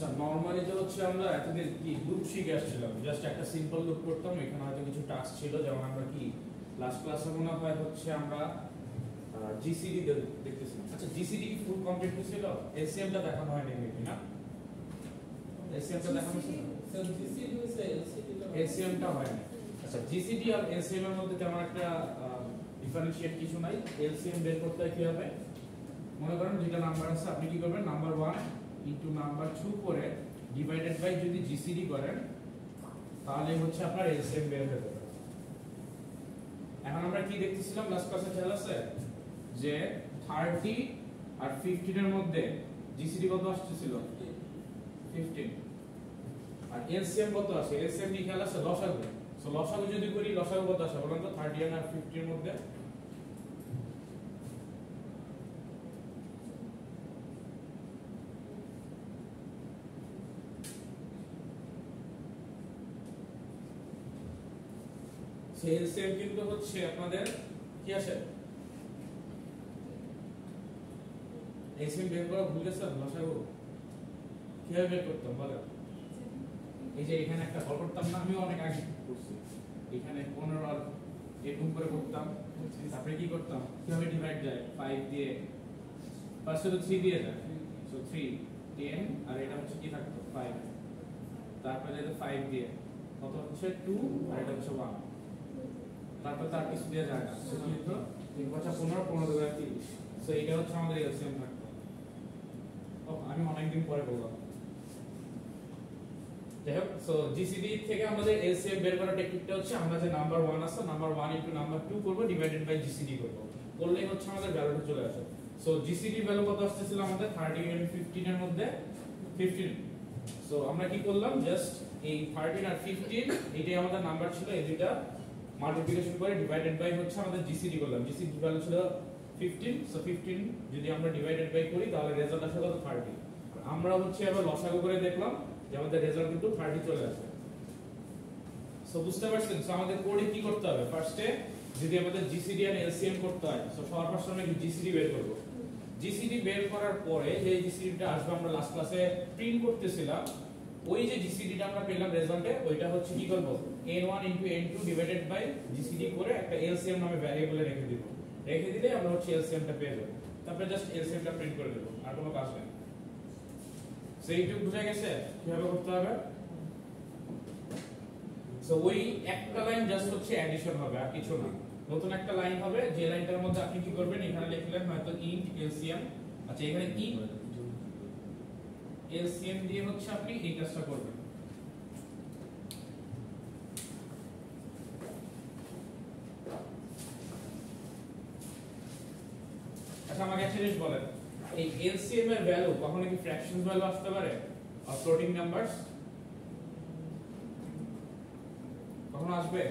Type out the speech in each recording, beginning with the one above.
আচ্ছা নরমালি যে হচ্ছে আমরা এতদিন কি লুপ শিখে আসছিলাম, জাস্ট একটা সিম্পল লুপ করতাম, এখানে হয়তো কিছু টাস্ক ছিল, যেমন আমরা কি লাস্ট ক্লাসে মনে হয় হচ্ছে আমরা জিসিডি দেখতেছিলাম। আচ্ছা জিসিডি কি ফুল কমপ্লিট হয়েছিল? এলসিএম টা দেখানো হয়নি মেবি, না এলসিএম টা দেখানো হয়েছিল, স্যার জিসিডি হইছে এলসিএম টা হয়নি। আচ্ছা জিসিডি আর এলসিএম এর মধ্যে তেমন একটা ডিফারেন্সিয়েট কিছু নাই। এলসিএম বের করতে হয় কি হবে, মনে করেন দুইটা নাম্বার আছে, আপনি কি করবেন নাম্বার 1 ইনটু নাম্বার 2 করে ডিভাইডেড বাই যদি জিসিডি করেন তাহলে হচ্ছে আপনার এলসিএম বের হয়ে যাবে। এখন আমরা কি দেখতেছিলাম লাস্ট ক্লাসে, খেয়াল আছে যে 30 আর 15 এর মধ্যে জিসিডি কত আসছিল? 15। আর এলসিএম কত আছে? এলসিএম কি খেয়াল আছে? লসাগু। সো লসাগু যদি করি, লসাগু কত আসে বলেন তো? 30 আর 50 এর মধ্যে এলসিএম কিন্তু হচ্ছে আপনাদের কি আসে? এলসিএম বের করা ভুল গেছে, লসাগু কিভাবে বের করতাম বলেন? এই যে এখানে একটা কল করতাম না, আমি অনেক আগে করছি, এখানে 15 আর এরকম করে করতাম, তারপরে কি করতাম, কিভাবে ডিভাইড যায় 5 দিয়ে, ফার্স্টে তো 3 দিয়ে যায়, সো 3 10 আর এটা হচ্ছে কি থাকতো 5, তারপরে এটা 5 দিয়ে কত হচ্ছে 2 আর এটা হচ্ছে 1, তারপর তার কিছু দিয়ে যায় না, সো কি হতো 3 5 15 15 2 30। সো এটা হচ্ছে আমাদের এলসিএম থাকতো। আমি অনেকদিন পরে বললাম, যাই হোক। সো জিসিডি থেকে আমাদের এলসিএম বের করার টেকনিকটা হচ্ছে আমরা যে নাম্বার 1 আছে, নাম্বার 1 ইনটু নাম্বার 2 করব ডিভাইডেড বাই জিসিডি করব, করলেই হচ্ছে আমাদের ভ্যালুটা চলে আসে। সো জিসিডি ভ্যালু কত আসছিল আমাদের? 30 এবং 15 এর মধ্যে 15। সো আমরা কি করলাম, জাস্ট এই 13 আর 15 এটাই আমাদের নাম্বার ছিল, এই দুইটা মাল্টিপ্লিকেশন করে ডিভাইডেড বাই হচ্ছে আমাদের জিসিডি করলাম। জিসিডি ভ্যালু ছিল 15, সো 15 যদি আমরা ডিভাইডেড বাই করি তাহলে রেজাল্ট আসে কত? 30। আমরা হচ্ছে এবার লসাগু করে দেখলাম যে আমাদের রেজাল্ট কিন্তু 30 চলে আসে। সো বুঝতে পারছেন? সো আমাদের কোডে কি করতে হবে, ফার্স্টে যদি আমাদের জিসিডি আর এলসিএম করতে হয়, সো সবার ফার্স্টে আমরা কি জিসিডি বের করব। জিসিডি বের করার পরে যে জিসিডিটা আসবে, আমরা লাস্ট ক্লাসে প্রিন্ট করতেছিলাম, ওই যে জিসিডিটা আমরা পেলাম রেজাল্টে, ওইটা হচ্ছে কি করব, n1 n2 divided by GCD করে একটা এলসিএম নামে ভ্যারিয়েবলে রেখে দিব, রেখে দিলে আমরা হচ্ছে এলসিএমটা পেয়ে যাব। তারপরে জাস্ট এলসিএমটা প্রিন্ট করে দেব, আর কোনো কাজ নেই। সেইটুকু বুঝা গেছে কিভাবে করতে হবে? সো ওই একটা লাইন জাস্ট হচ্ছে অ্যাডিশন হবে, আর কিছু না। নতুন একটা লাইন হবে, যে লাইনটার মধ্যে আপনি কি করবেন, এখানে লিখলেন হয়তো ইন্ট এলসিএম। আচ্ছা এখানে কি এলসিএম দিয়ে হচ্ছে আপনি এই কাজটা করবেন। আচ্ছা আমাকে একটা জিনিস বলেন, এই এলসিএম এর ভ্যালু কখনো কি ফ্র্যাকশন ভ্যালু আসতে পারে আর ফ্লোটিং নাম্বারস কখনো আসবে?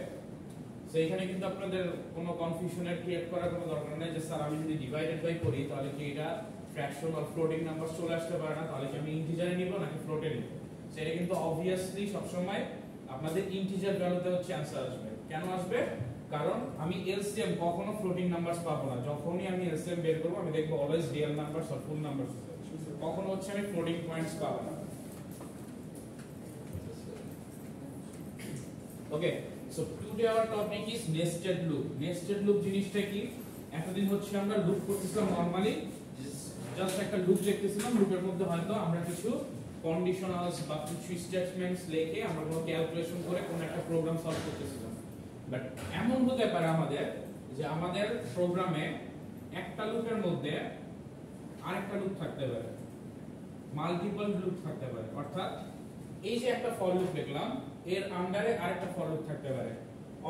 সো এখানে কিন্তু আপনাদের কোনো কনফিউশনের ক্রিয়েট করার কোনো দরকার নেই যে স্যার আমি যদি ডিভাইডেড বাই করি তাহলে কি এটা ফ্র্যাকশন আর ফ্লোটিং নাম্বার চলে আসতে পারে না, তাহলে কি আমি ইন্টিজারে নিব নাকি ফ্লোটে নিব? সেটা কিন্তু অবভিয়াসলি সব সময় আপনাদের ইন্টিজার ভ্যালুতে হচ্ছে অ্যানসার আসবে। কেন আসবে? কারণ আমি এলসিএম কখনো ফ্লোটিং নাম্বারস পাবো না। যখনই আমি এলসিএম বের করব আমি দেখব অলওয়েজ রিয়েল নাম্বারস আর ফুল নাম্বারস, কখনো হচ্ছে আমি ফ্লোটিং পয়েন্টস পাবো না। Okay, so today our topic is nested loop. Nested loop জিনিসটা কি? এতদিন হচ্ছে আমরা লুপ করতেছিলাম, নরমালি জাস্ট একটা লুপ দেখতেছিলাম, লুপের মধ্যে হয়তো আমরা কিছু কন্ডিশনালস বা কিছু স্টেটমেন্টস লিখে আমরা কোনো ক্যালকুলেশন করে কোনো একটা প্রোগ্রাম সলভ করতেছিলাম। বাট এমন হতে পারে আমাদের যে আমাদের প্রোগ্রামে একটা লুপের মধ্যে আরেকটা লুপ থাকতে পারে, মাল্টিপল লুপ থাকতে পারে। অর্থাৎ এই যে একটা ফর লুপ লিখলাম, এর আন্ডারে আরেকটা ফর লুপ থাকতে পারে।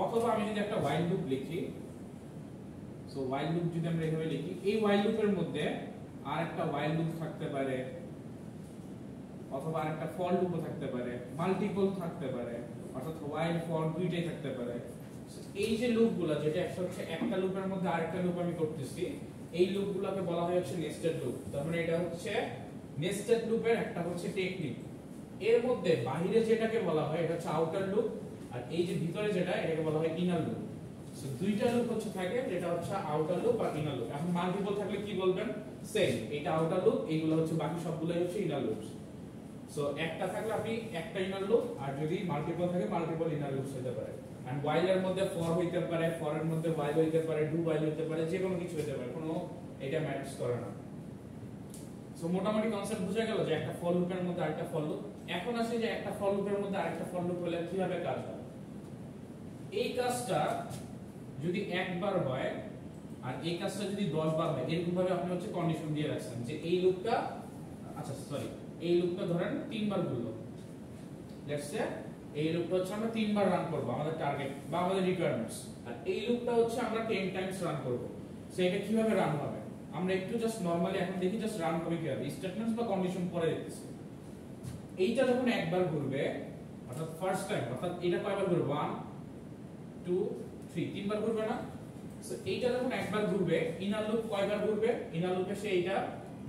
অথবা আমি যদি একটা while লুপ লিখি, সো while লুপ যদি আমরা এইভাবে লিখি, এই while লুপের মধ্যে আরেকটা while লুপ থাকতে পারে, অথবা আরেকটা ফর লুপও থাকতে পারে, মাল্টিপল থাকতে পারে, অর্থাৎ while for দুইটাই থাকতে পারে। এই যে লুপগুলো, যেটা হচ্ছে একটা লুপের মধ্যে আরেকটা লুপ আমি করতেছি, এই লুপগুলোকে বলা হয় হচ্ছে নেস্টেড লুপ। তার মানে এটা হচ্ছে নেস্টেড লুপের একটা হচ্ছে টেকনিক। এর মধ্যে বাইরে যেটাকে বলা হয় এটা হচ্ছে আউটার লুপ, আর এই যে ভিতরে যেটা এটাকে বলা হয় ইনার লুপ। সো দুইটা লুপ হচ্ছে থাকে, যেটা হচ্ছে আউটার লুপ আর ইনার লুপ। এখন মাল্টিপল থাকলে কি বলবেন? সেম, এটা আউটার লুপ, এইগুলো হচ্ছে বাকি সবগুলাই হচ্ছে ইনার লুপস। সো একটা থাকলে আপনি একটা ইনার লুপ, আর যদি মাল্টিপল থাকে মাল্টিপল ইনার লুপস হতে পারে। এন্ড while এর মধ্যে for হইতে পারে, for এর মধ্যে while হইতে পারে, do while হইতে পারে, যে কোনো কিছু হতে পারে, কোনো এটা ম্যাটারস করে না। সো মোটামুটি কনসেপ্ট বুঝা গেল যে একটা ফর লুপের মধ্যে আরেকটা ফর লুপ। এখন আসে যে একটা ফর লুপের মধ্যে আরেকটা ফর লুপ হলে কিভাবে কাজ হয়। এই কাজটা যদি একবার হয় আর এই কাজটা যদি 10 বার হয়, এরকম ভাবে আপনি হচ্ছে কন্ডিশন দিয়ে রাখছেন যে এই লুপটা, আচ্ছা সরি, এই লুপটা ধরেন 3 বার ঘুরলো। লেটস সে এই লুপটা হচ্ছে আমরা 3 বার রান করব আমাদের টার্গেট বা আমাদের রিকোয়ারমেন্টস, আর এই লুপটা হচ্ছে আমরা 10 টাইমস রান করব। সো এটা কিভাবে রান হবে আমরা একটু জাস্ট নরমালি এখন দেখি, জাস্ট রান হবে কিভাবে, স্টেটমেন্টস বা কন্ডিশন পরে দেখতেছি। এইটা যখন একবার ঘুরবে, অর্থাৎ ফার্স্ট টাইম, অর্থাৎ এটা কয়বার ঘুরবে, 1 2 3, তিনবার ঘুরবে না। সো এইটা যখন একবার ঘুরবে, ইনার লুপ কয়বার ঘুরবে, ইনার লুপে সে এইটা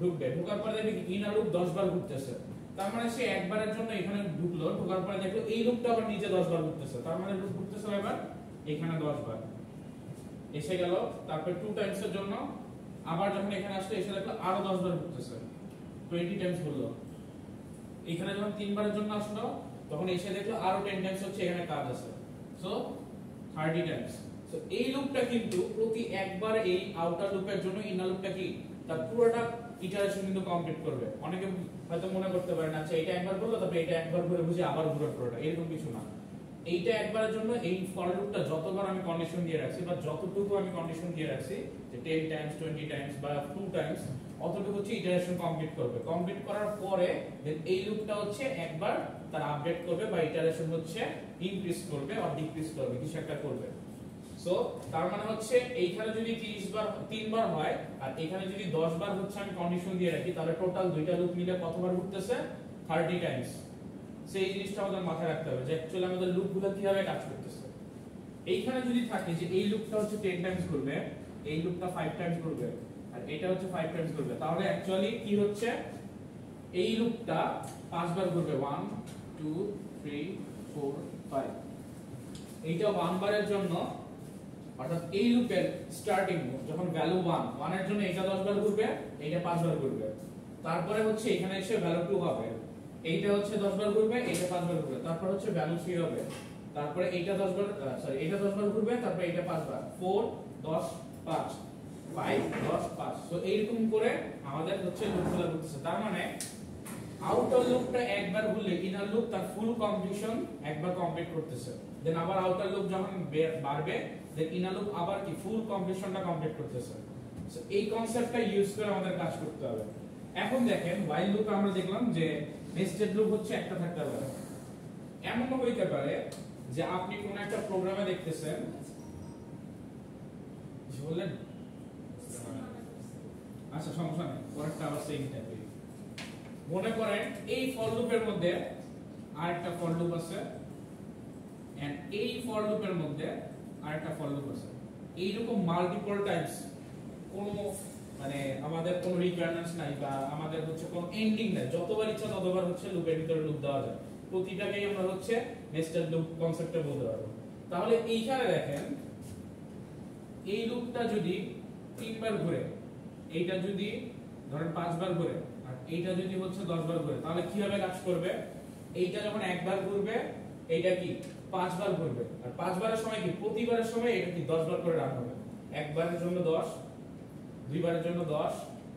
ঢুকবে, ঢোকার পরে দেখবে ইনার লুপ 10 বার ঘুরতেছে। তার মানে সে একবারের জন্য এখানে ঢুকলো, ঢোকার পরে দেখলো এই লুপটা আবার নিচে 10 বার ঘুরতেছে, তার মানে লুপ ঘুরতেছে এবার এখানে 10 বার এসে গেল। তারপর 2 টাইমস এর জন্য আবার যখন এখানে আসলো এসে দেখলো আরো 10 বার ঘুরতেছে, 20 টাইমস হলো। এখানে যখন 3 বারের জন্য আসলো তখন এসে দেখলো আরো 10 টাইমস হচ্ছে এখানে কাজ আছে, সো 30 টাইমস। সো এই লুপটা কিন্তু প্রতি একবার এই আউটার লুপের জন্য ইনার লুপটা কি তার পুরোটা ইটারেশন কিন্তু কমপ্লিট করবে। অনেকে হয়তো মনে করতে পারেন আচ্ছা এটা একবার করলো তারপরে এটা একবার ঘুরে বুঝে আবার ঘুরে পুরোটা, এরকম কিছু না। এইটা একবারের জন্য এই ফর লুপটা যতবার আমি কন্ডিশন দিয়ে রাখছি বা যতটুকু আমি কন্ডিশন দিয়ে রাখছি যে 10 টাইমস 20 টাইমস বা 2 টাইমস, অতটুকু হচ্ছে ইটারেশন কমপ্লিট করবে। কমপ্লিট করার পরে দেন এই লুপটা হচ্ছে একবার তার আপডেট করবে বা ইটারেশন হচ্ছে ইনক্রিজ করবে আর ডিক্রিজ করবে, কিছু একটা করবে। সো তার মানে হচ্ছে এইখানে যদি 30 বার 3 বার হয় আর এখানে যদি 10 বার হচ্ছে আমি কন্ডিশন দিয়ে রাখি, তাহলে টোটাল দুইটা লুপ মিলে কতবার ঘুরতেছে, 30 টাইমস। সেই জিনিসটা আমাদের মাথায় রাখতে হবে যে অ্যাকচুয়ালি আমাদের লুপগুলো কিভাবে কাজ করতেছে। এইখানে যদি থাকে যে এই লুপটা হচ্ছে 10 টাইমস ঘুরবে, এই লুপটা 5 টাইমস ঘুরবে আর এটা হচ্ছে 5 টাইমস ঘুরবে, তাহলে অ্যাকচুয়ালি কি হচ্ছে এই লুপটা 5 বার ঘুরবে, 1 2 3 4 5। এইটা 1 বারের জন্য, অর্থাৎ এই লুপের স্টার্টিং যখন ভ্যালু 1 এর জন্য এটা 10 বার ঘুরবে, এইটা 5 বার ঘুরবে। তারপরে হচ্ছে এখানে এসে ভ্যালু 2 হবে, এইটা হচ্ছে 10 বার ঘুরবে, এইটা 5 বার ঘুরবে। তারপর হচ্ছে ভ্যালু 3 হবে, তারপরে এইটা 10 বার সরি এইটা 10 বার ঘুরবে, তারপরে এইটা 5 বার, 4 10 5 5 10 5। সো এইরকম করে আমাদের হচ্ছে লুপগুলো ঘুরতেছে। তার মানে আউটার লুপটা একবার ঘুরলে ইনার লুপ তার ফুল কমপ্লিশন একবার কমপ্লিট করতেছে, দেন আবার আউটার লুপ যখন বাড়বে দেন ইনার লুপ আবার কি ফুল কমপ্লিশনটা কমপ্লিট করতেছে। সো এই কনসেপ্টটা ইউজ করে আমাদের কাজ করতে হবে। এখন দেখেন while লুপ আমরা দেখলাম যে নেস্টেড লুপ হচ্ছে একটা থাকতে পারে। এমনও হইতে পারে যে আপনি কোন একটা প্রোগ্রামে দেখতেছেন, বললেন আচ্ছা সমস্যা নেই, পরেরটা আবার সেম টাইপের। মনে করেন এই ফর লুপের মধ্যে আরেকটা ফর লুপ আছে এন্ড এই ফর লুপের মধ্যে আরেকটা ফর লুপ আছে। এইরকম মাল্টিপল টাইমস কোন মানে আমাদের কোনো রিকোয়ারমেন্টস নাই বা আমাদের হচ্ছে কোনো এন্ডিং নাই, যতবার ইচ্ছা ততবার হচ্ছে লুপের ভিতরে লুপ দেওয়া যায়, প্রতিটাকেই আমরা হচ্ছে নেস্টেড লুপ কনসেপ্টে বলতে পারবো। তাহলে এইখানে দেখেন এই লুপটা যদি 3 বার ঘুরে, এইটা যদি ধরেন 5 বার ঘুরে আর এইটা যদি হচ্ছে 10 বার ঘুরে, তাহলে কিভাবে কাজ করবে, এইটা যখন একবার ঘুরবে এইটা কি 5 বার ঘুরবে, আর 5 বারের সময় কি প্রতিবারের সময় এটা কি 10 বার করে রান হবে। একবারের জন্য 10, দুইবারের জন্য 10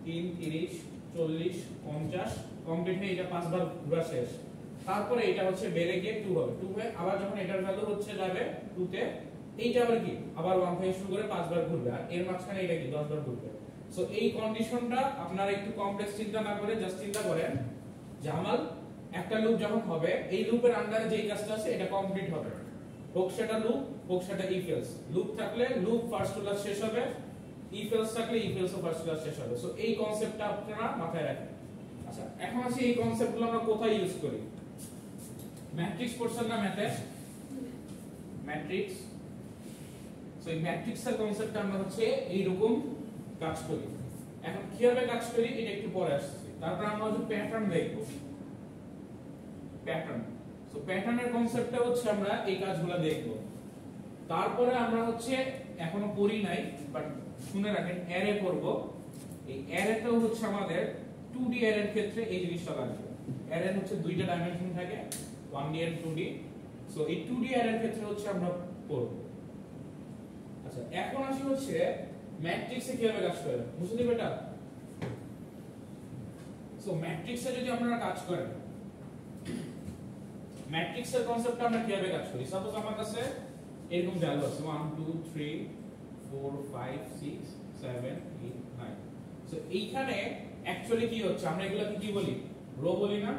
3 30 40 50 কমপ্লিট হয়ে এটা 5 বার ঘোরা শেষ। তারপরে এটা হচ্ছে বেড়ে গিয়ে 2 হবে, 2 হয়ে আবার যখন এটার ভ্যালু হচ্ছে যাবে 2 তে, এইটা আবার কি আবার 1 থেকে শুরু করে 5 বার ঘুরবে আর এর মাঝখানে এটা কি 10 বার ঘুরবে। সো এই কন্ডিশনটা আপনারা একটু কমপ্লেক্স চিন্তা না করে জাস্ট চিন্তা করেন যে আমার একটা লুপ যখন হবে এই লুপের আন্ডারে যেই কাজটা আছে এটা কমপ্লিট হবে, হোক সেটা লুপ হোক সেটা ইফ এলস। লুপ থাকলে লুপ ফার্স্ট টু লাস্ট শেষ হবে, ইফ এলস থাকলে ইফ এলস ও ফার্স্ট টু লাস্ট শেষ হবে। সো এই কনসেপ্টটা আপনারা মাথায় রাখেন। আচ্ছা এখন আসি এই কনসেপ্টগুলো আমরা কোথায় ইউজ করি। ম্যাট্রিক্স পড়ছেন না ম্যাথে, ম্যাট্রিক্স। সো এই ম্যাট্রিক্সের কনসেপ্টটা আমরা হচ্ছে এইরকম কাজ করি। এখন কিভাবে কাজ করি এটা একটু পরে আসছে, তারপর আমরা হচ্ছে প্যাটার্ন দেখব। প্যাটার্ন, সো প্যাটার্নের কনসেপ্টটা হচ্ছে আমরা এই কাজগুলো দেখব। তারপরে আমরা হচ্ছে এখনো পড়ি নাই বাট শুনে রাখেন অ্যারে করব। এই অ্যারেটাও হচ্ছে আমাদের 2D অ্যারের ক্ষেত্রে এই জিনিসটা লাগবে। অ্যারে হচ্ছে দুইটা ডাইমেনশন থাকে 1D এন্ড 2D সো এই 2D অ্যারের ক্ষেত্রে হচ্ছে আমরা পড়ব আচ্ছা এখন আসি হচ্ছে ম্যাট্রিক্সে কিভাবে কাজ করে বুঝতে বেটা সো ম্যাট্রিক্সে যদি আপনারা কাজ করেন ম্যাট্রিক্সের কনসেপ্টটা আমরা কিভাবে কাজ করি সাপোজ আমার কাছে এরকম ভ্যালু আছে 1 2 3 4 5 6 7 8 9 সো এইখানে অ্যাকচুয়ালি কি হচ্ছে আমরা এগুলোকে কি বলি রো বলি না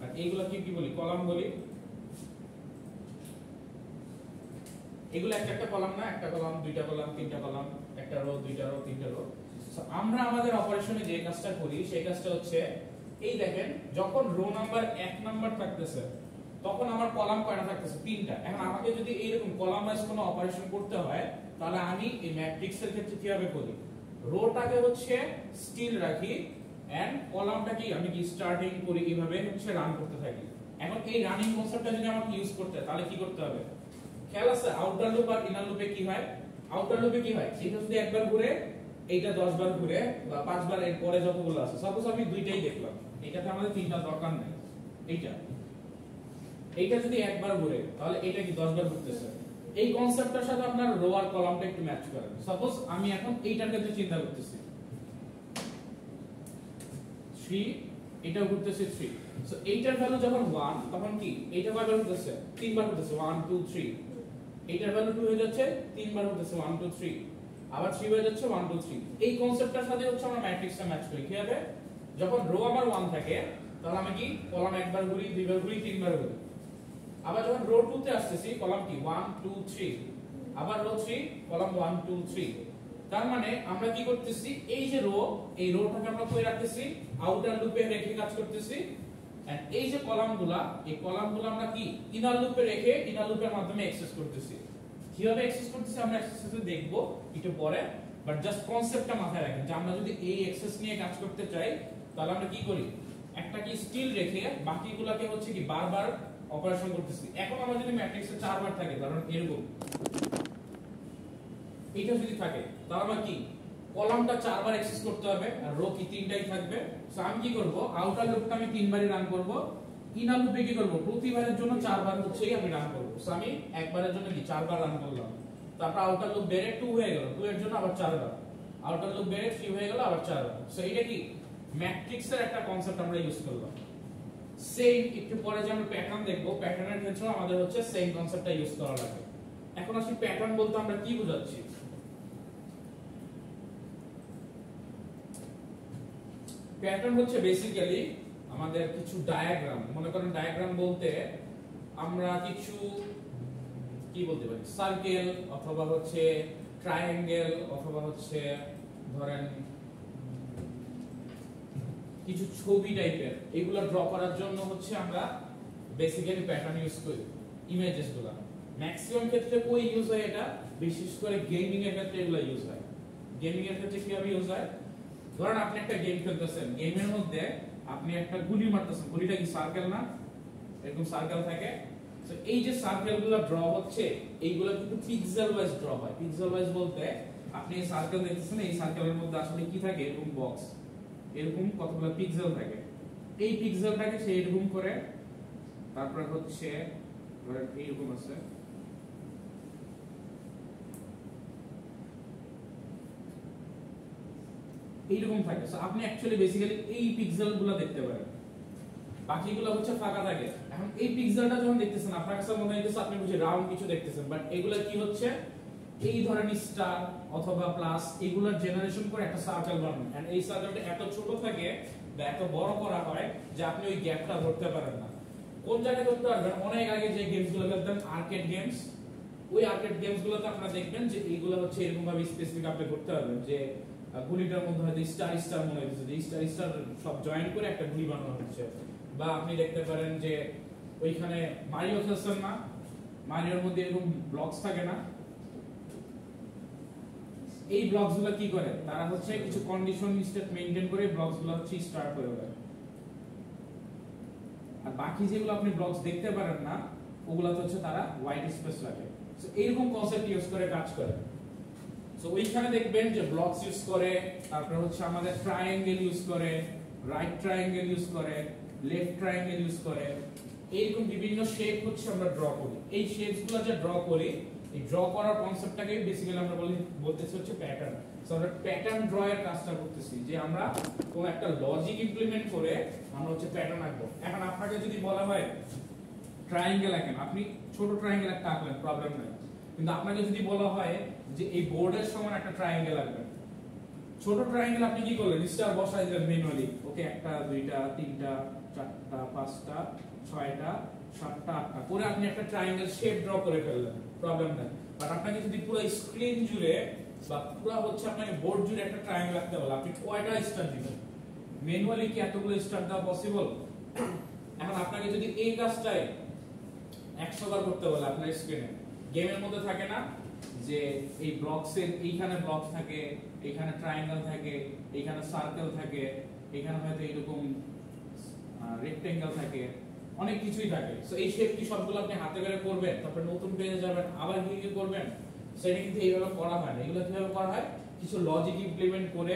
আর এইগুলোকে কি বলি কলাম বলি এগুলো একটা একটা কলাম না একটা কলাম দুইটা কলাম তিনটা কলাম একটা রো দুইটা রো তিনটা রো সো আমরা আমাদের অপারেশনে যে কাজটা করি সেই কাজটা হচ্ছে এই দেখেন যখন রো নাম্বার 1 নাম্বার থাকতেছে তখন আমার কলাম কয়টা থাকতেছে তিনটা এখন আমাকে যদি এইরকম কলাম ওয়াইজ কোনো অপারেশন করতে হয় তাহলে আমি এই ম্যাট্রিক্সের ক্ষেত্রে কিভাবে করি রোটাকে হচ্ছে স্টিল রাখি এন্ড কলামটাকে আমি কি স্টার্টিং করি এইভাবে হচ্ছে রান করতে থাকি এখন এই রানিং কনসেপ্টটা যদি আমাকে ইউজ করতে হয় তাহলে কি করতে হবে খেয়াল আছে আউটার লুপ আর ইনার লুপে কি হয় আউটার লুপে কি হয় এটা যদি একবার ঘুরে এইটা 10 বার ঘুরে বা 5 বার এর পরে যতগুলো আছে সাপোজ আমি দুইটাই দেখলাম এটাতে আমাদের তিনটা দরকার নেই এইটা যদি একবার ঘুরে তাহলে এটা কি 10 বার ঘুরতেছে এই কনসেপ্টটার সাথে আপনার রো আর কলামটা একটু ম্যাচ করেন সাপোজ আমি এখন এইটার ক্ষেত্রে চিন্তা করতেছি 3 এটা ঘুরতেছে 3 সো এইটার ভ্যালু যখন 1 তখন কি এইটা কয়বার ঘুরতেছে তিনবার ঘুরতেছে 1 2 3 এইটার ভ্যালু 2 হয়ে যাচ্ছে তিনবার ঘুরতেছে 1 2 3 আবার 3 হয়ে যাচ্ছে 1 2 3 এই কনসেপ্টটার সাথে হচ্ছে আমরা ম্যাট্রিক্সটা ম্যাচ করি কিভাবে যখন রো আমার 1 থাকে তাহলে আমি কি কলাম একবার ঘুরি দুইবার ঘুরি তিনবার ঘুরি আবার যখন রো 2 তে আসতেছি কলাম কি 1 2 3 আবার রো 3 কলাম 1 2 3 তার মানে আমরা কি করতেছি এই যে রো এই রোটাকে আমরা কই রাখতেছি আউটার লুপে রেখে কাজ করতেছি এন্ড এই যে কলামগুলো এই কলামগুলো আমরা কি ইনার লুপে রেখে ইনার লুপের মাধ্যমে অ্যাক্সেস করতেছি কিভাবে অ্যাক্সেস করতেছি আমরা অ্যাক্সেসে দেখব একটু পরে বাট জাস্ট কনসেপ্টটা মাথায় রাখেন যে আমরা যদি এই অ্যাক্সেস নিয়ে কাজ করতে চাই তাহলে আমরা কি করি একটা কি স্টিল রেখে বাকিগুলোকে হচ্ছে কি বারবার অপারেশন করতেছি এখন আমরা যদি ম্যাট্রিক্সে 4 বার থাকে ধরুন এরকম এটা যদি থাকে তাহলে আমরা কি কলামটা 4 বার অ্যাক্সেস করতে হবে আর রো কি তিনটাই থাকবে সো আমি কি করব আউটার লুপটা আমি 3 বারই রান করব ইনার লুপে কি করব প্রতিবারের জন্য 4 বার হচ্ছে আমি রান করব সো আমি একবারের জন্য কি 4 বার রান করলাম তারপর আউটার লুপ বেড়ে 2 হয়ে গেল 2 এর জন্য আবার 4 বার আউটার লুপ বেড়ে 3 হয়ে গেল আবার 4 বার সো এটা কি ম্যাট্রিক্সের একটা কনসেপ্ট আমরা ইউজ করলাম সেম একটু পরে যে আমরা প্যাটার্ন দেখব প্যাটার্নের ক্ষেত্রে আমাদের হচ্ছে সেম কনসেপ্টটা ইউজ করা লাগে এখন আসি প্যাটার্ন বলতে আমরা কি বোঝাচ্ছি প্যাটার্ন হচ্ছে বেসিক্যালি আমাদের কিছু ডায়াগ্রাম মনে করেন ডায়াগ্রাম বলতে আমরা কিছু কি বলতে পারি সার্কেল অথবা হচ্ছে ট্রায়াঙ্গেল অথবা হচ্ছে ধরেন কিছু ছবি টাইপের এগুলো ড্র করার জন্য হচ্ছে আমরা বেসিক্যালি প্যাটার্ন ইউজ করি ইমেজেসগুলো ম্যাক্সিমাম ক্ষেত্রে কই ইউজ হয় এটা বিশেষ করে গেমিং এর ক্ষেত্রে এগুলো ইউজ হয় গেমিং এর ক্ষেত্রে কিভাবে ইউজ হয় ধরেন আপনি একটা গেম খেলতেছেন গেমের মধ্যে আপনি একটা গুলি মারতেছেন গুলিটা কি সার্কেল না এরকম সার্কেল থাকে তো এই যে সার্কেলগুলো ড্র হচ্ছে এইগুলো কিন্তু পিক্সেল ওয়াইজ ড্র হয় পিক্সেল ওয়াইজ বলতে আপনি এই সার্কেল দেখতেছেন এই সার্কেলের মধ্যে আসলে কি থাকে এরকম বক্স এরকম কতগুলো পিক্সেল থাকে এই পিক্সেলটাকে সে এরকম করে তারপর হচ্ছে ধরেন এইরকম আছে এইরকম থাকে সো আপনি অ্যাকচুয়ালি বেসিক্যালি এই পিক্সেলগুলো দেখতে পারেন বাকিগুলো হচ্ছে ফাঁকা থাকে এখন এই পিক্সেলটা যখন দেখতেছেন আপনার কাছে মনে হইতেছে আপনি বুঝে রাউন্ড কিছু দেখতেছেন বাট এগুলা কি হচ্ছে এই ধরনের স্টার অথবা প্লাস এগুলোর জেনারেশন করে একটা সার্কেল বানানো এন্ড এই সার্কেলটা এত ছোট থাকে বা এত বড় করা হয় যে আপনি ওই গ্যাপটা ধরতে পারেন না কোন জায়গায় ধরতে পারবেন অনেক আগে যে গেমসগুলো খেলতেন আর্কেড গেমস ওই আর্কেড গেমসগুলোতে আপনারা দেখবেন যে এইগুলো হচ্ছে এরকম ভাবে স্পেসিফিক আপনি করতে পারবেন যে গুলিটার মধ্যে হয়তো স্টার স্টার মনে হচ্ছে যে স্টার স্টার সব জয়েন করে একটা গুলি বানানো হচ্ছে বা আপনি দেখতে পারেন যে ওইখানে মারিও খেলছেন না মারিওর মধ্যে এরকম ব্লকস থাকে না এই ব্লকসগুলো কি করে তারা হচ্ছে কিছু কন্ডিশন স্টেট মেইনটেইন করে ব্লকসগুলো হচ্ছে স্টার্ট করে দেয় আর বাকি যেগুলো আপনি ব্লকস দেখতে পারেন না ওগুলাতে হচ্ছে তারা হোয়াইট স্পেস রাখে সো এরকম কনসেপ্ট ইউজ করে কাজ করে সো ওইখানে দেখবেন যে ব্লকস ইউজ করে তারপর হচ্ছে আমাদের ট্রায়াঙ্গেল ইউজ করে রাইট ট্রায়াঙ্গেল ইউজ করে লেফট ট্রায়াঙ্গেল ইউজ করে, এইরকম বিভিন্ন শেপ হচ্ছে আমরা ড্র করি। এই শেপসগুলো যে ড্র করি, এই ড্র করার কনসেপ্টটাকে বেসিক্যালি আমরা বলতেছি হচ্ছে প্যাটার্ন। সো আমরা প্যাটার্ন ড্র এর কাজটা করতেছি, যে আমরা কোন একটা লজিক ইমপ্লিমেন্ট করে আমরা হচ্ছে প্যাটার্ন আঁকবো। এখন আপনাকে যদি বলা হয় ট্রায়াঙ্গেল আঁকেন, আপনি ছোট ট্রায়াঙ্গেল একটা আঁকলেন, প্রবলেম নাই। কিন্তু আপনাকে যদি বলা হয় যে এই বোর্ডের সমান একটা ট্রায়াঙ্গেল আঁকবেন, ছোট ট্রায়াঙ্গেল আপনি কি করলেন, স্টার বসাই দিলেন ম্যানুয়ালি, ওকে 1টা 2টা 3টা 4টা 5টা 6টা 7টা 8টা করে আপনি একটা ট্রায়াঙ্গেল শেপ ড্র করে ফেললেন, প্রবলেম নাই। বাট আপনাকে যদি পুরো স্ক্রিন জুড়ে বা পুরো হচ্ছে আপনাকে বোর্ড জুড়ে একটা ট্রায়াঙ্গেল আঁকতে বলে, আপনি কয়টা স্টার দিবেন? ম্যানুয়ালি কি এতগুলো স্টার দেওয়া পসিবল? এখন আপনাকে যদি এই কাজটাই 100 বার করতে বলে আপনার স্ক্রিনে, গেমের মধ্যে থাকে না যে এই ব্লকসের এইখানে ব্লক থাকে, এখানে ট্রায়াঙ্গেল থাকে, এখানে সার্কেল থাকে, এখানে হয়তো এরকম রেক্টেঙ্গেল থাকে, অনেক কিছুই থাকে। সো এই শেপ কি সবগুলো আপনি হাতে করে করবেন, তারপর নতুন পেজে যাবেন, আবার কি করবেন? সেটা কিন্তু এইভাবে করা হয় না। এগুলো কিভাবে করা হয়? কিছু লজিক ইমপ্লিমেন্ট করে,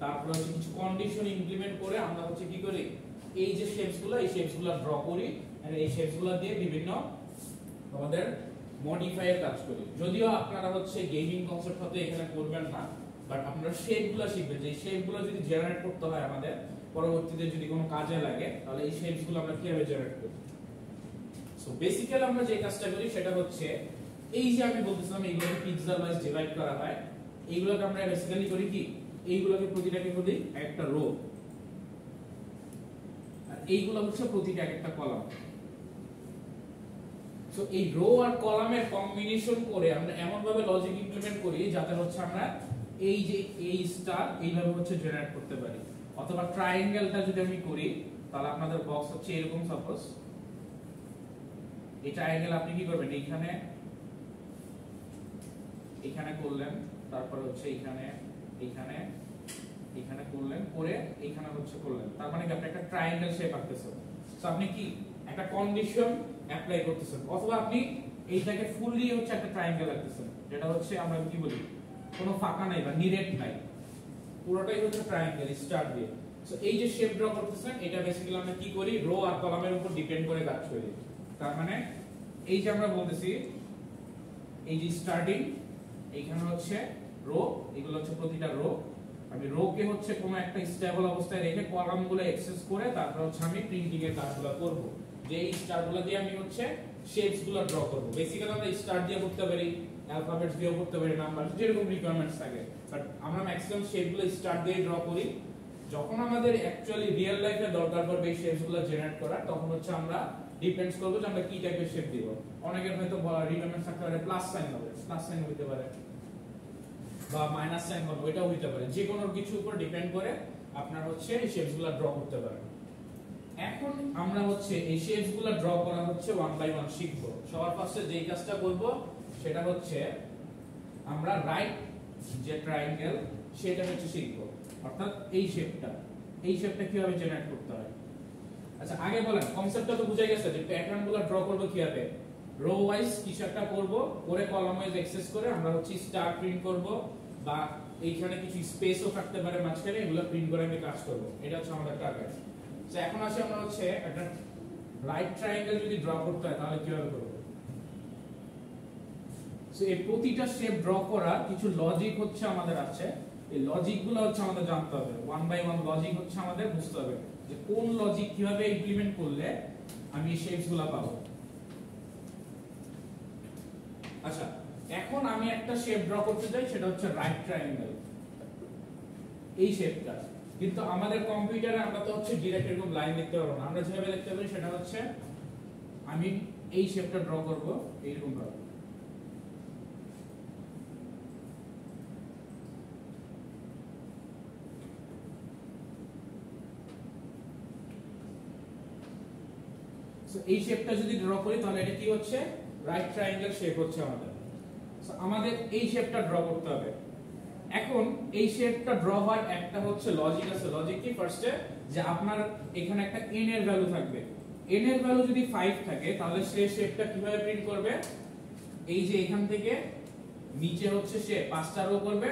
তারপর হচ্ছে কিছু কন্ডিশন ইমপ্লিমেন্ট করে আমরা হচ্ছে কি করি, এই যে শেপসগুলো, এই শেপসগুলো ড্র করি, আর এই শেপসগুলো দিয়ে বিভিন্ন আমাদের মডিফাইয়ের কাজ করি। যদিও আপনারা হচ্ছে গেমিং কনসেপ্ট হতে এখানে করবেন না, বাট আপনারা শেপগুলো শিখবেন, যে শেপগুলো যদি জেনারেট করতে হয় আমাদের পরবর্তীতে যদি কোনো কাজে লাগে, তাহলে এই শেপসগুলো আমরা কিভাবে জেনারেট করি। সো বেসিক্যালি আমরা যে কাজটা করি সেটা হচ্ছে, এই যে আমি বলতেছিলাম এইগুলোকে পিক্সেল ওয়াইজ ডিভাইড করা হয়, এইগুলোকে আমরা বেসিক্যালি করি কি, এইগুলোকে প্রতিটাকে বলি একটা রো, আর এইগুলো হচ্ছে প্রতিটা একটা কলাম। সো এই রো আর কলামের কম্বিনেশন করে আমরা এমন ভাবে লজিক ইমপ্লিমেন্ট করি যাতে হচ্ছে আমরা এই যে এই স্টার এইভাবে হচ্ছে জেনারেট করতে পারি। অথবা ট্রায়াঙ্গেলটা যদি আমি করি, তাহলে আপনাদের বক্স হচ্ছে এরকম, সাপোজ এই ট্রায়াঙ্গেল আপনি কি করবেন, এইখানে এখানে করলেন, তারপর হচ্ছে এইখানে এখানে এখানে করলেন, করে এখানে হচ্ছে করলেন, তার মানে কি আপনি একটা ট্রায়াঙ্গেল শেপ আঁকতেছেন। সো আপনি কি একটা কন্ডিশন অ্যাপ্লাই করতেছেন, অথবা আপনি এইটাকে ফুললি হচ্ছে একটা ট্রায়াঙ্গেল আঁকতেছেন, যেটা হচ্ছে আমরা কি বলি কোনো ফাঁকা নাই বা নিরেট নাই, পুরোটাই হচ্ছে ট্রায়াঙ্গেল স্টার দিয়ে। সো এই যে শেপ ড্র করতেছেন, এটা বেসিক্যালি আমরা কি করি, রো আর কলামের উপর ডিপেন্ড করে কাজ করি। তার মানে এই যে আমরা বলতেছি, এই যে স্টার্টিং, এইখানে হচ্ছে রো, এগুলো হচ্ছে প্রতিটা রো, আমি রো কে হচ্ছে কোনো একটা স্টেবল অবস্থায় রেখে কলামগুলো অ্যাক্সেস করে তারপর হচ্ছে আমি প্রিন্টিং এর কাজগুলো করব, যে এই স্টারগুলো দিয়ে আমি হচ্ছে শেপসগুলো ড্র করব। বেসিক্যালি আমরা স্টার দিয়ে করতে পারি, অ্যালফাবেটস দিয়েও করতে পারি, নাম্বার যেরকম রিকোয়ারমেন্টস থাকে, বাট আমরা ম্যাক্সিমাম শেপগুলো স্টার দিয়ে ড্র করি। যখন আমাদের অ্যাকচুয়ালি রিয়েল লাইফে দরকার পড়বে এই শেপসগুলো জেনারেট করা, তখন হচ্ছে আমরা ডিপেন্ডস করব যে আমরা কি টাইপের শেপ দিব। অনেকের হয়তো রিকোয়ারমেন্টস থাকতে পারে প্লাস সাইন হবে, প্লাস সাইন হতে পারে, বা মাইনাস সাইন হবে, ওইটাও হতে পারে, যে কোনো কিছুর উপর ডিপেন্ড করে আপনার হচ্ছে এই শেপসগুলো ড্র করতে পারেন। এখন আমরা হচ্ছে এই শেপসগুলো ড্র করা হচ্ছে ওয়ান বাই ওয়ান শিখব। সবার ফার্স্টে যেই কাজটা করব সেটা হচ্ছে আমরা রাইট যে ট্রায়াঙ্গেল সেটা হচ্ছে শিখব, অর্থাৎ এই শেপটা কিভাবে জেনারেট করতে হয়। আচ্ছা আগে বলেন, কনসেপ্টটা তো বুঝে গেছে যে প্যাটার্নগুলো ড্র করব কিভাবে, রো ওয়াইজ কিছু একটা করব, করে কলাম ওয়াইজ অ্যাক্সেস করে আমরা হচ্ছে স্টার প্রিন্ট করব, বা এইখানে কিছু স্পেসও থাকতে পারে মাঝখানে, এগুলো প্রিন্ট করে আমি কাজ করব। এটা হচ্ছে আমাদের টার্গেট। সো এখন আসি আমরা হচ্ছে একটা রাইট ট্রায়াঙ্গেল যদি ড্র করতে হয় তাহলে কিভাবে করব। সো এই প্রতিটা শেপ ড্র করা কিছু লজিক হচ্ছে আমাদের আছে, এই লজিকগুলো হচ্ছে আমাদের জানতে হবে, ওয়ান বাই ওয়ান লজিক হচ্ছে আমাদের বুঝতে হবে যে কোন লজিক কিভাবে ইমপ্লিমেন্ট করলে আমি এই শেপসগুলো পাবো। আচ্ছা এখন আমি একটা শেপ ড্র করতে চাই, সেটা হচ্ছে রাইট ট্রায়াঙ্গেল, এই শেপটা। কিন্তু আমাদের কম্পিউটারে আমরা তো হচ্ছে ডিরেক্ট এরকম লাইন লিখতে পারবো না, আমরা যেভাবে লিখতে পারি সেটা হচ্ছে আমি এই শেপটা ড্র করব এইরকম ভাবে। সো এই শেপটা যদি ড্র করি তাহলে এটা কি হচ্ছে, রাইট ট্রায়াঙ্গেল শেপ হচ্ছে আমাদের। সো আমাদের এই শেপটা ড্র করতে হবে। এখন এই শেপটা ড্র হওয়ার একটা হচ্ছে লজিক আছে। লজিক কি, ফার্স্টে যে আপনার এখানে একটা n এর ভ্যালু থাকবে, n এর ভ্যালু যদি 5 থাকে তাহলে সে শেপটা কিভাবে প্রিন্ট করবে, এই যে এখান থেকে নিচে হচ্ছে সে 5টা রো করবে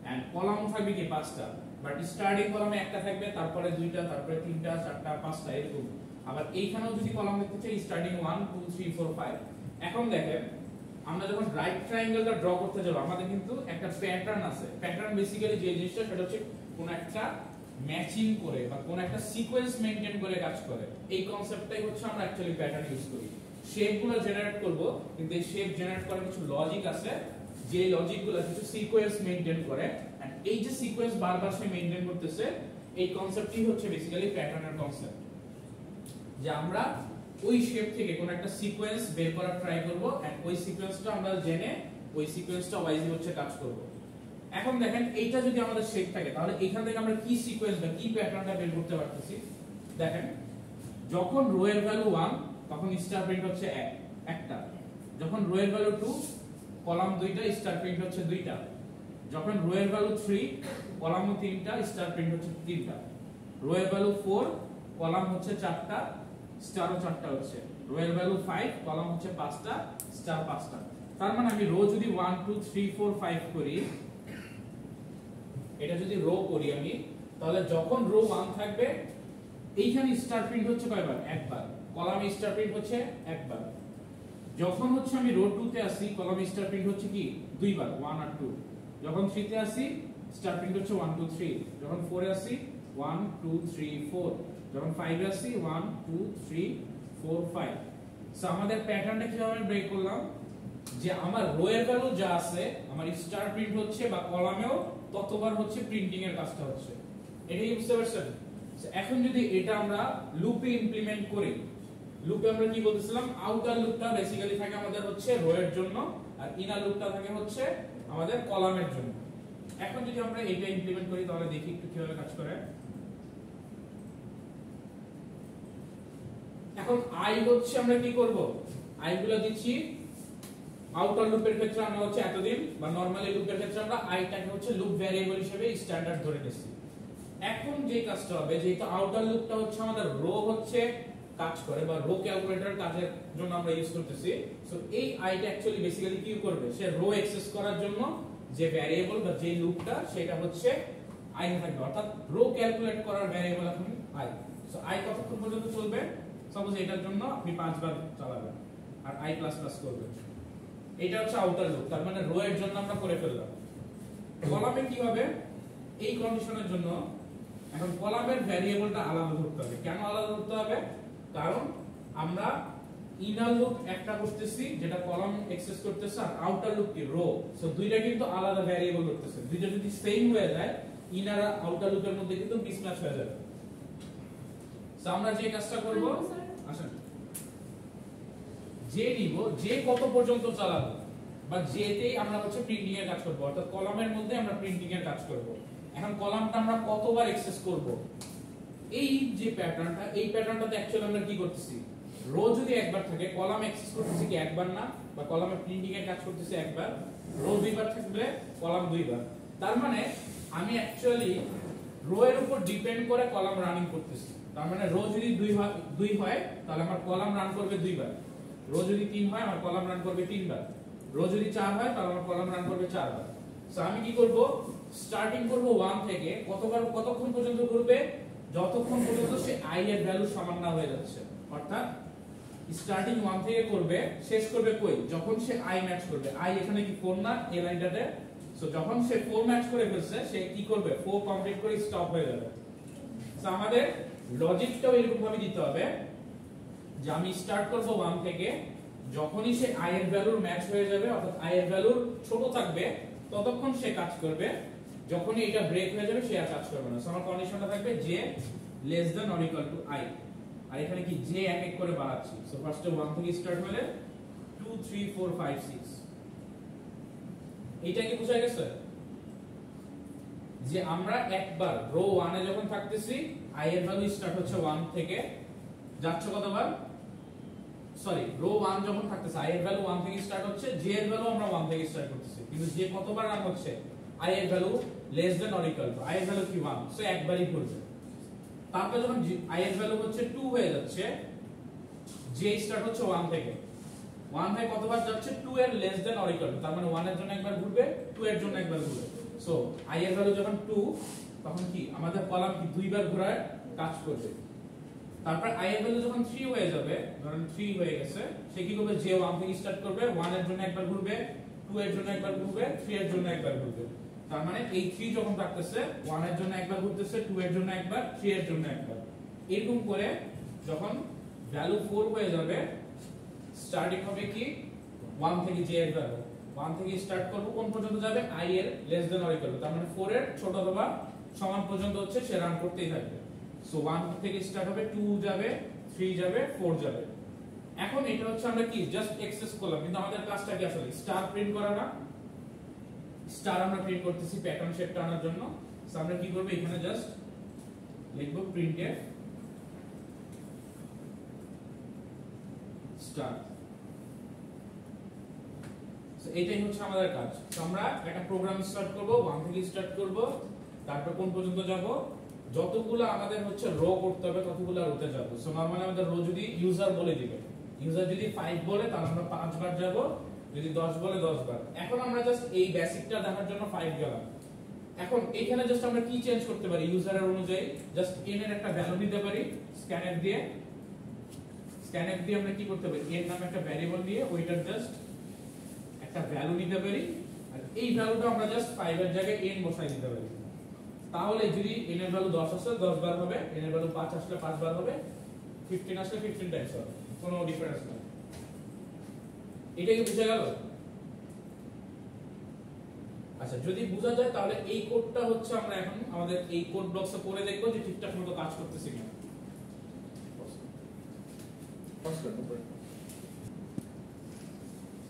এন্ড কলাম থাকবে কি 5টা, বাট স্টার্টিং কলামে একটা থাকবে, তারপরে দুইটা, তারপরে তিনটা, চারটা, পাঁচটা এরকম। আবার এইখানেও যদি কলাম দেখতে চাই স্টার্টিং 1 2 3 4 5। এখন দেখেন আমরা যখন রাইট ট্রায়াঙ্গেলটা ড্র করতে যাব আমাদের কিন্তু একটা প্যাটার্ন আছে। প্যাটার্ন বেসিক্যালি যে জিনিসটা সেটা হচ্ছে কোন একটা ম্যাচিং করে বা কোন একটা সিকোয়েন্স মেইনটেইন করে কাজ করে। এই কনসেপ্টটাই হচ্ছে আমরা অ্যাকচুয়ালি প্যাটার্ন ইউজ করি। শেপগুলো জেনারেট করব, কিন্তু এই শেপ জেনারেট করার কিছু লজিক আছে, যে লজিকগুলো কিছু সিকোয়েন্স মেইনটেইন করে। এন্ড এই যে সিকোয়েন্স বারবার সে মেইনটেইন করতেছে, এই কনসেপ্টই হচ্ছে বেসিক্যালি প্যাটার্নের কনসেপ্ট। যে আমরা ওই শেপ থেকে কোন একটা সিকোয়েন্স বের করার ট্রাই করব এন্ড ওই সিকোয়েন্সটা আমরা জেনে ওই সিকোয়েন্সটা ওয়াইজলি হচ্ছে কাজ করব। এখন দেখেন এইটা যদি আমাদের শেপ থাকে তাহলে এখান থেকে আমরা কি সিকোয়েন্স বা কি প্যাটার্নটা বের করতে পারতেছি। দেখেন যখন রো এর ভ্যালু 1 তখন স্টার প্রিন্ট হচ্ছে একটা, যখন রো এর ভ্যালু 2 কলাম দুইটা স্টার প্রিন্ট হচ্ছে দুইটা, যখন রো এর ভ্যালু 3 কলাম তিনটা স্টার প্রিন্ট হচ্ছে তিনটা, রো এর ভ্যালু 4 কলাম হচ্ছে চারটা স্টারও চারটা হচ্ছে, রো এর ভ্যালু 5 কলাম হচ্ছে পাঁচটা স্টার পাঁচটা। তার মানে আমি রো যদি 1 2 3 4 5 করি, এটা যদি রো করি আমি, তাহলে যখন রো 1 থাকবে এইখানে স্টার প্রিন্ট হচ্ছে কয়বার? একবার। কলামে স্টার প্রিন্ট হচ্ছে একবার। যখন হচ্ছে আমি রো 2 তে আসি কলামে স্টার প্রিন্ট হচ্ছে কি দুইবার 1 আর 2। যখন 3 তে আসি স্টার প্রিন্ট হচ্ছে 1 2 3। যখন 4 এ আসি 1 2 3 4। যখন 5 এ আসি 1 2 3 4 5। সো আমাদের প্যাটার্নটা কিভাবে ব্রেক করলাম, যে আমার রো এর ভ্যালু যা আছে আমার স্টার প্রিন্ট হচ্ছে বা কলামেও ততবার হচ্ছে প্রিন্টিং এর কাজটা হচ্ছে। এটাই বুঝতে পারছেন? এখন যদি এটা আমরা লুপে ইমপ্লিমেন্ট করি, লুপে আমরা কি বলতেছিলাম, আউটার লুপটা বেসিক্যালি থাকে আমাদের হচ্ছে রো এর জন্য আর ইনার লুপটা থাকে হচ্ছে আমাদের কলামের জন্য। এখন যদি আমরা এটা ইমপ্লিমেন্ট করি তাহলে দেখি একটু কিভাবে কাজ করে। এখন আই হচ্ছে আমরা কি করব, আই গুলো দিচ্ছি আউটার লুপের ক্ষেত্রে আমরা হচ্ছে এতদিন, বা নরমালি লুপের ক্ষেত্রে আমরা আইটাকে হচ্ছে লুপ ভ্যারিয়েবল হিসেবে স্ট্যান্ডার্ড ধরে নিচ্ছি। এখন যে কাজটা হবে, যেহেতু আউটার লুপটা হচ্ছে আমাদের রো হচ্ছে কাজ করে বা রো ক্যালকুলেটর কাজের জন্য আমরা ইউজ করতেছি, সো এই আইটা অ্যাকচুয়ালি বেসিক্যালি কি করবে, সে রো অ্যাক্সেস করার জন্য যে ভ্যারিয়েবল বা যে লুপটা সেটা হচ্ছে আই থাকবে, অর্থাৎ রো ক্যালকুলেট করার ভ্যারিয়েবল এখন আই। সো আই কতক্ষণ পর্যন্ত চলবে, সাপোজ এটার জন্য আপনি 5 বার চালাবেন আর i++ করবেন। এটা হচ্ছে আউটার লুপ, তার মানে রো এর জন্য আমরা করে ফেললাম। কলামে কি হবে, এই কন্ডিশনের জন্য এখন কলামের ভ্যারিয়েবলটা আলাদা ধরতে হবে। কেন আলাদা ধরতে হবে, কারণ আমরা ইনার লুপ একটা করতেছি যেটা কলাম অ্যাক্সেস করতেছে আর আউটার লুপ কি রো, সো দুইটা কিন্তু আলাদা ভ্যারিয়েবল করতেছে। দুইটা যদি সেম হয়ে যায় ইনার আর আউটার লুপের মধ্যে কিন্তু মিসম্যাচ হয়ে যাবে। সো আমরা যে কাজটা করব, আসেন যে নিব, যে কত পর্যন্ত চালাবো বা যেতেই আমরা হচ্ছে প্রিন্টিং এর কাজ করব, অর্থাৎ কলামের মধ্যে আমরা প্রিন্টিং এর কাজ করব। এখন কলামটা আমরা কতবার অ্যাক্সেস করব, এই যে প্যাটার্নটা, এই প্যাটার্নটাতে অ্যাকচুয়ালি আমরা কি করতেছি, রো যদি একবার থাকে কলাম অ্যাক্সেস করতেছি কি একবার না, বা কলামে প্রিন্টিং এর কাজ করতেছি একবার, রো দুইবার থাকলে কলাম দুইবার। তার মানে আমি অ্যাকচুয়ালি রো এর উপর ডিপেন্ড করে কলাম রানিং করতেছি। তার মানে রো যদি 2 হয় তাহলে আমার কলাম রান করবে দুইবার, রো যদি 3 হয় আমার কলাম রান করবে 3 বার, রো যদি 4 হয় তাহলে আমার কলাম রান করবে 4 বার। সো আমি কি করব, স্টার্টিং করব 1 থেকে, কতক্ষণ পর্যন্ত করবে, যতক্ষণ পর্যন্ত সে i এর ভ্যালু সমান না হয়ে যাচ্ছে। অর্থাৎ স্টার্টিং 1 থেকে করবে, শেষ করবে কই, যখন সে i ম্যাচ করবে। i এখানে কি 4 না এই লাইনটাতে, সো যখন সে 4 ম্যাচ করে ফেলছে সে কি করবে, 4 কমপ্লিট করে স্টপ হয়ে যাবে। সো আমাদের লজিকটাও এরকম ভাবে দিতে হবে যে আমি স্টার্ট করব 1 থেকে, যখনই সে i এর ভ্যালুর ম্যাচ হয়ে যাবে অর্থাৎ i এর ভ্যালুর ছোট থাকবে ততক্ষণ সে কাজ করবে, যখনই এটা ব্রেক হয়ে যাবে সে আর কাজ করবে না। সো আমার কন্ডিশনটা থাকবে j less than or equal two i, আর এখানে কি j এক এক করে বাড়াচ্ছি। সো ফার্স্টে 1 থেকে স্টার্ট হলে 2 3 4 5 6। এইটা কি বুঝা গেছে যে আমরা একবার রো 1 এ যখন থাকতেছি i এর ভ্যালু স্টার্ট হচ্ছে 1 থেকে, যাচ্ছে কতবার, সরি রো 1 যখন থাকতেছে i এর ভ্যালু 1 থেকে স্টার্ট হচ্ছে, j এর ভ্যালু আমরা 1 থেকে স্টার্ট করতেছি, কিন্তু j কতবার রান হচ্ছে, i এর value less than or equal two, i এর ভ্যালু কি 1, সো একবারই করবে। তারপর যখন i এর ভ্যালু হচ্ছে 2 হয়ে যাচ্ছে, j স্টার্ট হচ্ছে 1 থেকে, 1 থেকে কতবার যাচ্ছে, 2 এর less than or equal two, তার মানে 1 এর জন্য একবার ঘুরবে 2 এর জন্য একবার ঘুরবে। সো i এর ভ্যালু যখন 2, তখন কি আমাদের কলাম কি দুইবার ঘোরার কাজ করবে। তারপর i এর ভ্যালু যখন 3 হয়ে যাবে, ধরেন 3 হয়ে গেছে, সে কি করবে, যে 1 থেকে স্টার্ট করবে, 1 এর জন্য একবার ঘুরবে, 2 এর জন্য একবার ঘুরবে, 3 এর জন্য একবার ঘুরবে। তার মানে এই 3 যখন থাকতেছে 1 এর জন্য একবার ঘুরতেছে, 2 এর জন্য একবার, 3 এর জন্য একবার। এরকম করে যখন ভ্যালু 4 হয়ে যাবে, স্টার্টিং হবে কি 1 থেকে j এর ভ্যালু 1 থেকে স্টার্ট করব, কোন পর্যন্ত যাবে, i এর লেস দ্যান অর ইকুয়াল, তার মানে 4 এর ছোট অথবা সমান পর্যন্ত হচ্ছে সে রান করতেই থাকবে। সো 1 থেকে স্টার্ট হবে, 2 যাবে, 3 যাবে, 4 যাবে। এখন এটা হচ্ছে আমরা কি জাস্ট এক্সেস করলাম, কিন্তু আমাদের কাজটা কি আসলে স্টার প্রিন্ট করা না, স্টার আমরা প্রিন্ট করতেছি প্যাটার্ন শেপটা আনার জন্য। সো আমরা কি করব, এখানে জাস্ট লিখব printf স্টার। সো এটাই হচ্ছে আমাদের কাজ। সো আমরা একটা প্রোগ্রাম স্টার্ট করব, 1 থেকে স্টার্ট করব, তারপর কোন পর্যন্ত যাব, যতগুলো আমাদের হচ্ছে রো করতে হবে ততগুলো রোতে যাব। সো নরমালি আমাদের রো যদি ইউজার বলে দিবে, ইউজার যদি 5 বলে তাহলে আমরা 5 বার যাব, যদি 10 বলে 10 বার। এখন আমরা জাস্ট এই বেসিকটা দেখার জন্য 5 গেলাম। এখন এখানে জাস্ট আমরা কি চেঞ্জ করতে পারি, ইউজারের অনুযায়ী জাস্ট n এর একটা ভ্যালু দিতে পারি, scanf দিয়ে আমরা কি করতে পারি, n নামে একটা ভ্যারিয়েবল নিয়ে ওইটার জাস্ট একটা ভ্যালু নিতে পারি, আর এই ভ্যালুটা আমরা জাস্ট 5 এর জায়গায় n বসাই দিতে পারি। তাহলে যদি n এর ভ্যালু 10 আসলে 10 বার হবে, n এর ভ্যালু 5 আসলে 5 বার হবে, 15 আসলে 15 টাইমস হবে, কোনো ডিফারেন্স নেই। এটা কি বুঝা গেল? আচ্ছা, যদি বোঝা যায় তাহলে এই কোডটা হচ্ছে আমরা এখন আমাদের এই কোড ব্লকসে পড়ে দেখব যে ঠিকঠাক মতো কাজ করতেছে কিনা।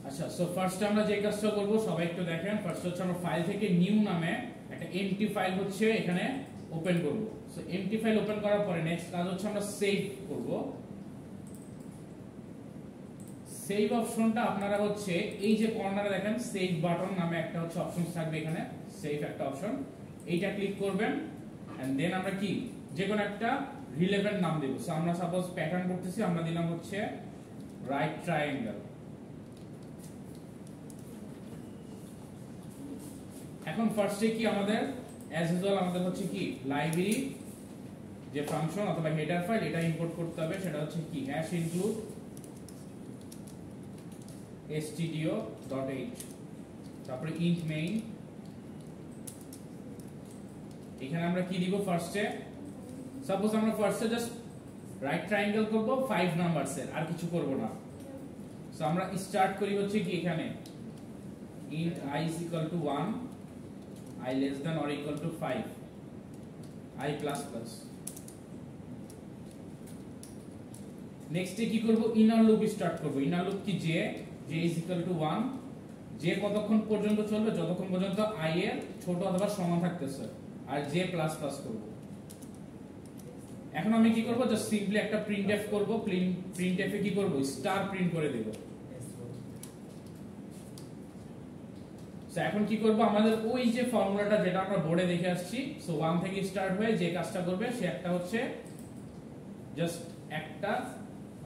আচ্ছা, সো ফার্স্ট আমরা যে কাজটা করব সবাই একটু দেখেন। ফার্স্ট হচ্ছে আমরা ফাইল থেকে নিউ নামে একটা এমটি ফাইল হচ্ছে এখানে ওপেন করব। সো এমটি ফাইল ওপেন করার পরে নেক্সট কাজ হচ্ছে আমরা সেভ করব। সেভ অপশনটা আপনারা হচ্ছে এই যে কর্নারে দেখেন সেভ বাটন নামে একটা হচ্ছে অপশন থাকবে, এখানে সেভ একটা অপশন, এইটা ক্লিক করবেন এন্ড দেন আমরা কি যে কোনো একটা রিলেভেন্ট নাম দেব। সো আমরা সাপোজ প্যাটার্ন করতেছি, আমরা দিলাম হচ্ছে রাইট ট্রায়াঙ্গেল। এখন ফার্স্টে কি আমাদের অ্যাজ ইউজুয়াল আমাদের হচ্ছে কি লাইব্রেরি যে ফাংশন অথবা হেডার ফাইল এটা ইম্পোর্ট করতে হবে, সেটা হচ্ছে কি #include stdio.h, তারপরে int main। এখানে আমরা কি দিব, ফার্স্টে সাপোজ আমরা ফার্স্টে জাস্ট রাইট ট্রায়াঙ্গেল করব 5 নাম্বারস এর, আর কিছু করব না। সো আমরা স্টার্ট করি হচ্ছে কি এখানে int I is equal to 1, I less than or equal to 5, I plus plus। Next কি করব, ইনার লুপ স্টার্ট করব। ইনার লুপ কি j is equal to 1, j কতক্ষণ পর্যন্ত চলবে, যতক্ষণ পর্যন্ত i এর ছোট অথবা সমান থাকতেছে, আর j প্লাস প্লাস করব। এখন আমি কি করব, জাস্ট সিম্পলি একটা printf করব। printf এ কি করব, স্টার প্রিন্ট করে দেব। সো এখন কি করব, আমাদের ওই যে ফর্মুলাটা যেটা আমরা বোর্ডে দেখে আসছি, সো 1 থেকে স্টার্ট হয়ে যে কাজটা করবে সে একটা হচ্ছে জাস্ট একটা।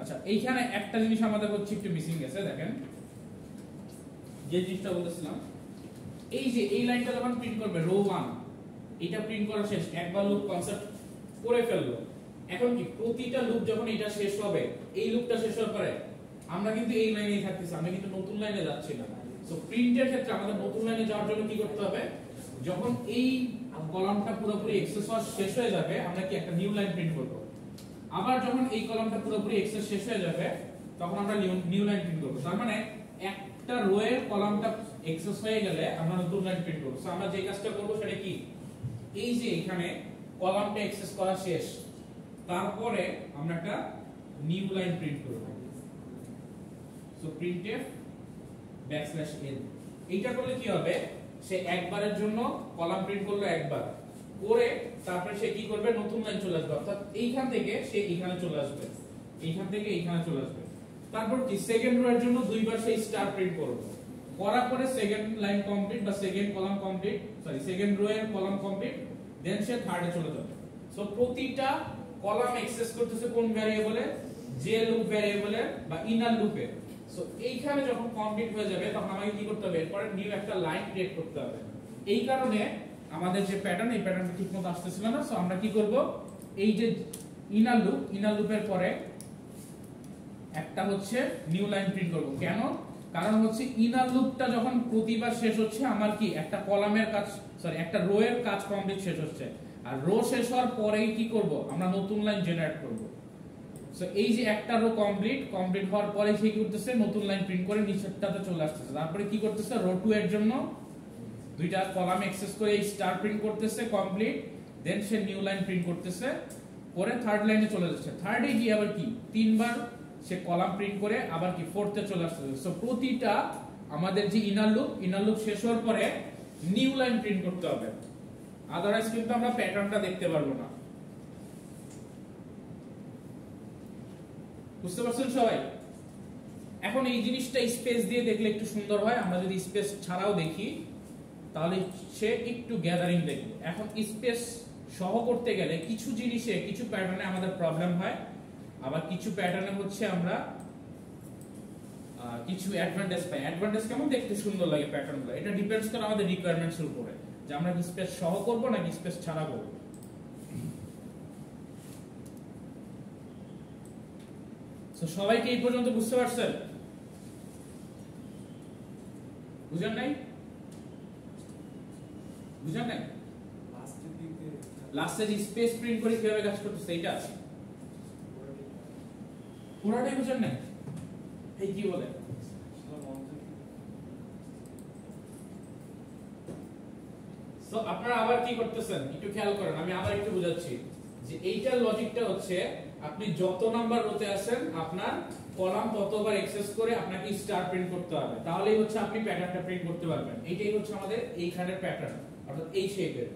আচ্ছা, এইখানে একটা জিনিস আমাদের হচ্ছে একটু মিসিং গেছে, দেখেন যে জিনিসটা বলতেছিলাম, এই যে এই লাইনটা যখন প্রিন্ট করবে রো 1, এটা প্রিন্ট করা শেষ, একবার লুপ কনসেপ্ট করে ফেললো। এখন কি প্রতিটা লুপ যখন এটা শেষ হবে, এই লুপটা শেষ হওয়ার পরে আমরা কিন্তু এই লাইনেই থাকতেছি, আমরা কিন্তু নতুন লাইনে যাচ্ছি না। সো প্রিন্টের ক্ষেত্রে আমাদের নতুন লাইনে যাওয়ার জন্য কি করতে হবে, যখন এই কলামটা পুরোপুরি এক্সেস হওয়া শেষ হয়ে যাবে আমরা কি একটা নিউ লাইন প্রিন্ট করব। আবার যখন এই কলামটা পুরোপুরি এক্সেস শেষ হয়ে যাবে তখন আমরা নিউ লাইন প্রিন্ট করব। তার মানে একটা রো এর কলামটা এক্সেস হয়ে গেলে আমরা নতুন লাইন প্রিন্ট করব। সো আমরা যে কাজটা করব সেটা কি, এই যে এখানে কলামটা এক্সেস করা শেষ, তারপরে আমরা একটা নিউ লাইন প্রিন্ট করব। সো printf \n, এইটা করলে কি হবে, সে একবারের জন্য কলাম প্রিন্ট করলো একবার করে, তারপরে সে কি করবে, নতুন লাইন চলে আসবে, অর্থাৎ এইখান থেকে সে এইখানে চলে আসবে, এইখান থেকে এইখানে চলে আসবে। তারপর কি সেকেন্ড রো এর জন্য দুইবার সেই স্টার প্রিন্ট করব, করার পরে সেকেন্ড লাইন কমপ্লিট বা second column complete, sorry second rho এর কলাম কমপ্লিট, দেন সে থার্ডে চলে যাবে। সো প্রতিটা কলাম অ্যাক্সেস করতেছে কোন ভ্যারিয়েবলে, যে লুপ ভ্যারিয়েবলে বা ইনার লুপে। সো এইখানে যখন কমপ্লিট হয়ে যাবে তখন আমাকে কি করতে হবে, এরপরে নিউ একটা লাইন ক্রিয়েট করতে হবে। এই কারণে আমাদের যে প্যাটার্ন, এই প্যাটার্নটা ঠিকমতো আসতেছিল না। সো আমরা কি করব, এই যে ইনার লুপের পরে একটা হচ্ছে নিউ লাইন প্রিন্ট করব। কেন? কারণ হচ্ছে ইনার লুপটা যখন প্রতিবার শেষ হচ্ছে, আমার কি একটা কলামের কাজ, সরি একটা রো এর কাজ কমপ্লিট শেষ হচ্ছে, আর রো শেষ হওয়ার পরেই কি করব, আমরা নতুন লাইন জেনারেট করব। সো এই যে একটা রো কমপ্লিট হওয়ার পরে সে কি করতেছে, নতুন লাইন প্রিন্ট করে নিচেরটাতে চলে আসতেছে। তারপরে কি করতেছে, রো 2 এর জন্য দুইটা কলাম অ্যাক্সেস করে এই স্টার প্রিন্ট করতেছে কমপ্লিট, দেন সে নিউ লাইন প্রিন্ট করতেছে, পরে থার্ড লাইনে চলে যাচ্ছে। থার্ডে গিয়ে আবার কি তিনবার সে কলাম প্রিন্ট করে আবার কি ফোর্থে চলে আসতেছে। সো প্রতিটা আমাদের যে ইনার লুপ শেষ হওয়ার পরে নিউ লাইন প্রিন্ট করতে হবে, আদারওয়াইজ কিন্তু আমরা প্যাটার্নটা দেখতে পারবো না। বুঝতে পারছেন সবাই? এখন এই জিনিসটা স্পেস দিয়ে দেখলে একটু সুন্দর হয়, আমরা যদি স্পেস ছাড়াও দেখি তাহলে সে একটু গ্যাদারিং দেখবে। এখন স্পেস সহ করতে গেলে কিছু জিনিসে, কিছু প্যাটার্নে আমাদের প্রবলেম হয়, আবার কিছু প্যাটার্নে হচ্ছে আমরা কিছু অ্যাডভান্টেজ পাই। অ্যাডভান্টেজ কেমন, দেখতে সুন্দর লাগে প্যাটার্নগুলো, এটা ডিপেন্ডস করে আমাদের রিকোয়ারমেন্টস এর উপরে, যে আমরা কি স্পেস সহ করব নাকি স্পেস ছাড়া করব। সো সবাইকে এই পর্যন্ত বুঝতে পারছেন? বুঝেন নাই? বুঝেন নাই? লাস্টে যে স্পেস প্রিন্ট করে কিভাবে কাজ করতেছে এইটা পুরোটাই বুঝেন নাই? এই কি বলে, সো আপনারা আবার কি করতেছেন একটু খেয়াল করেন, আমি আবার একটু বুঝাচ্ছি যে এইটার লজিকটা হচ্ছে, আপনি যত নাম্বার রোতে আছেন আপনার কলাম ততবার অ্যাক্সেস করে আপনাকে স্টার প্রিন্ট করতে হবে, তাহলেই হচ্ছে আপনি প্যাটার্নটা প্রিন্ট করতে পারবেন। এইটাই হচ্ছে আমাদের এইখানের প্যাটার্ন, অর্থাৎ এই শেপের।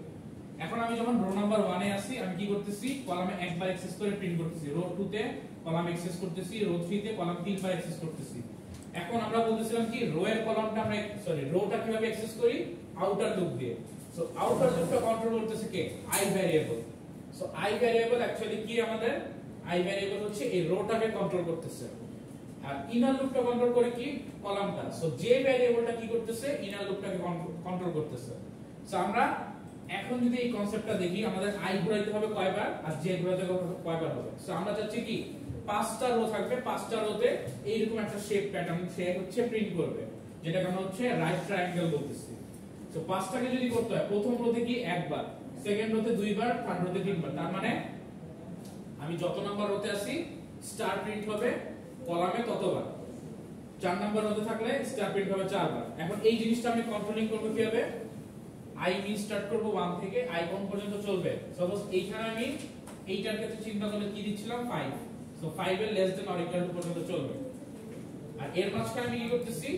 এখন আমি যখন রো নাম্বার 1 এ আছি, আমি কি করতেছি, কলামে একবার অ্যাক্সেস করে প্রিন্ট করতেছি, রো 2 তে কলাম অ্যাক্সেস করতেছি, রো 3 তে কলাম 3 বার অ্যাক্সেস করতেছি। এখন আমরা বলতেছিলাম কি, রো এর কলামটা আমরা, সরি রোটা কিভাবে অ্যাক্সেস করি, আউটার লুপ দিয়ে। সো আউটার লুপটা কন্ট্রোল করতেছে কে, I variable. So I variable actually কি, আমাদের আই ভ্যারিয়েবল হচ্ছে এই রোটাকে কন্ট্রোল করতেছে, আর ইনার লুপটা কন্ট্রোল করে কি, কলামটা। সো যে ভ্যারিয়েবলটা কি করতেছে, ইনার লুপটাকে কন্ট্রোল করতেছে। সো আমরা এখন যদি এই কনসেপ্টটা দেখি, আমাদের আই ঘোরাইতে হবে কয়বার আর জে ঘোরাইতে হবে কয়বার হবে। সো আমরা চাচ্ছি কি, 5টা রো থাকবে, 5টা রোতে এইরকম একটা শেপ প্যাটার্ন সে হচ্ছে প্রিন্ট করবে, যেটাকে আমরা হচ্ছে রাইট ট্রায়াঙ্গেল বলতেছি। সো 5টাকে যদি করতে হয়, প্রথম রোতে কি একবার, সেকেন্ড রোতে দুইবার, থার্ড রোতে তিনবার, তার মানে আমি যত নাম্বার রোতে আছি স্টার প্রিন্ট হবে কলামে ততবার। 4 নাম্বার রোতে থাকলে স্টার প্রিন্ট হবে 4 বার। এখন এই জিনিসটা আমি কন্ট্রোলিং করব কিভাবে, আই মিন স্টার্ট করব 1 থেকে আই কোন পর্যন্ত চলবে। সাপোজ এইখানে আমি এইটার ক্ষেত্রে চিন্তা করলে কি দিচ্ছিলাম, 5। সো 5 এর less than or equal to পর্যন্ত চলবে। আর এর মাঝখানে আমি কি করতেছি,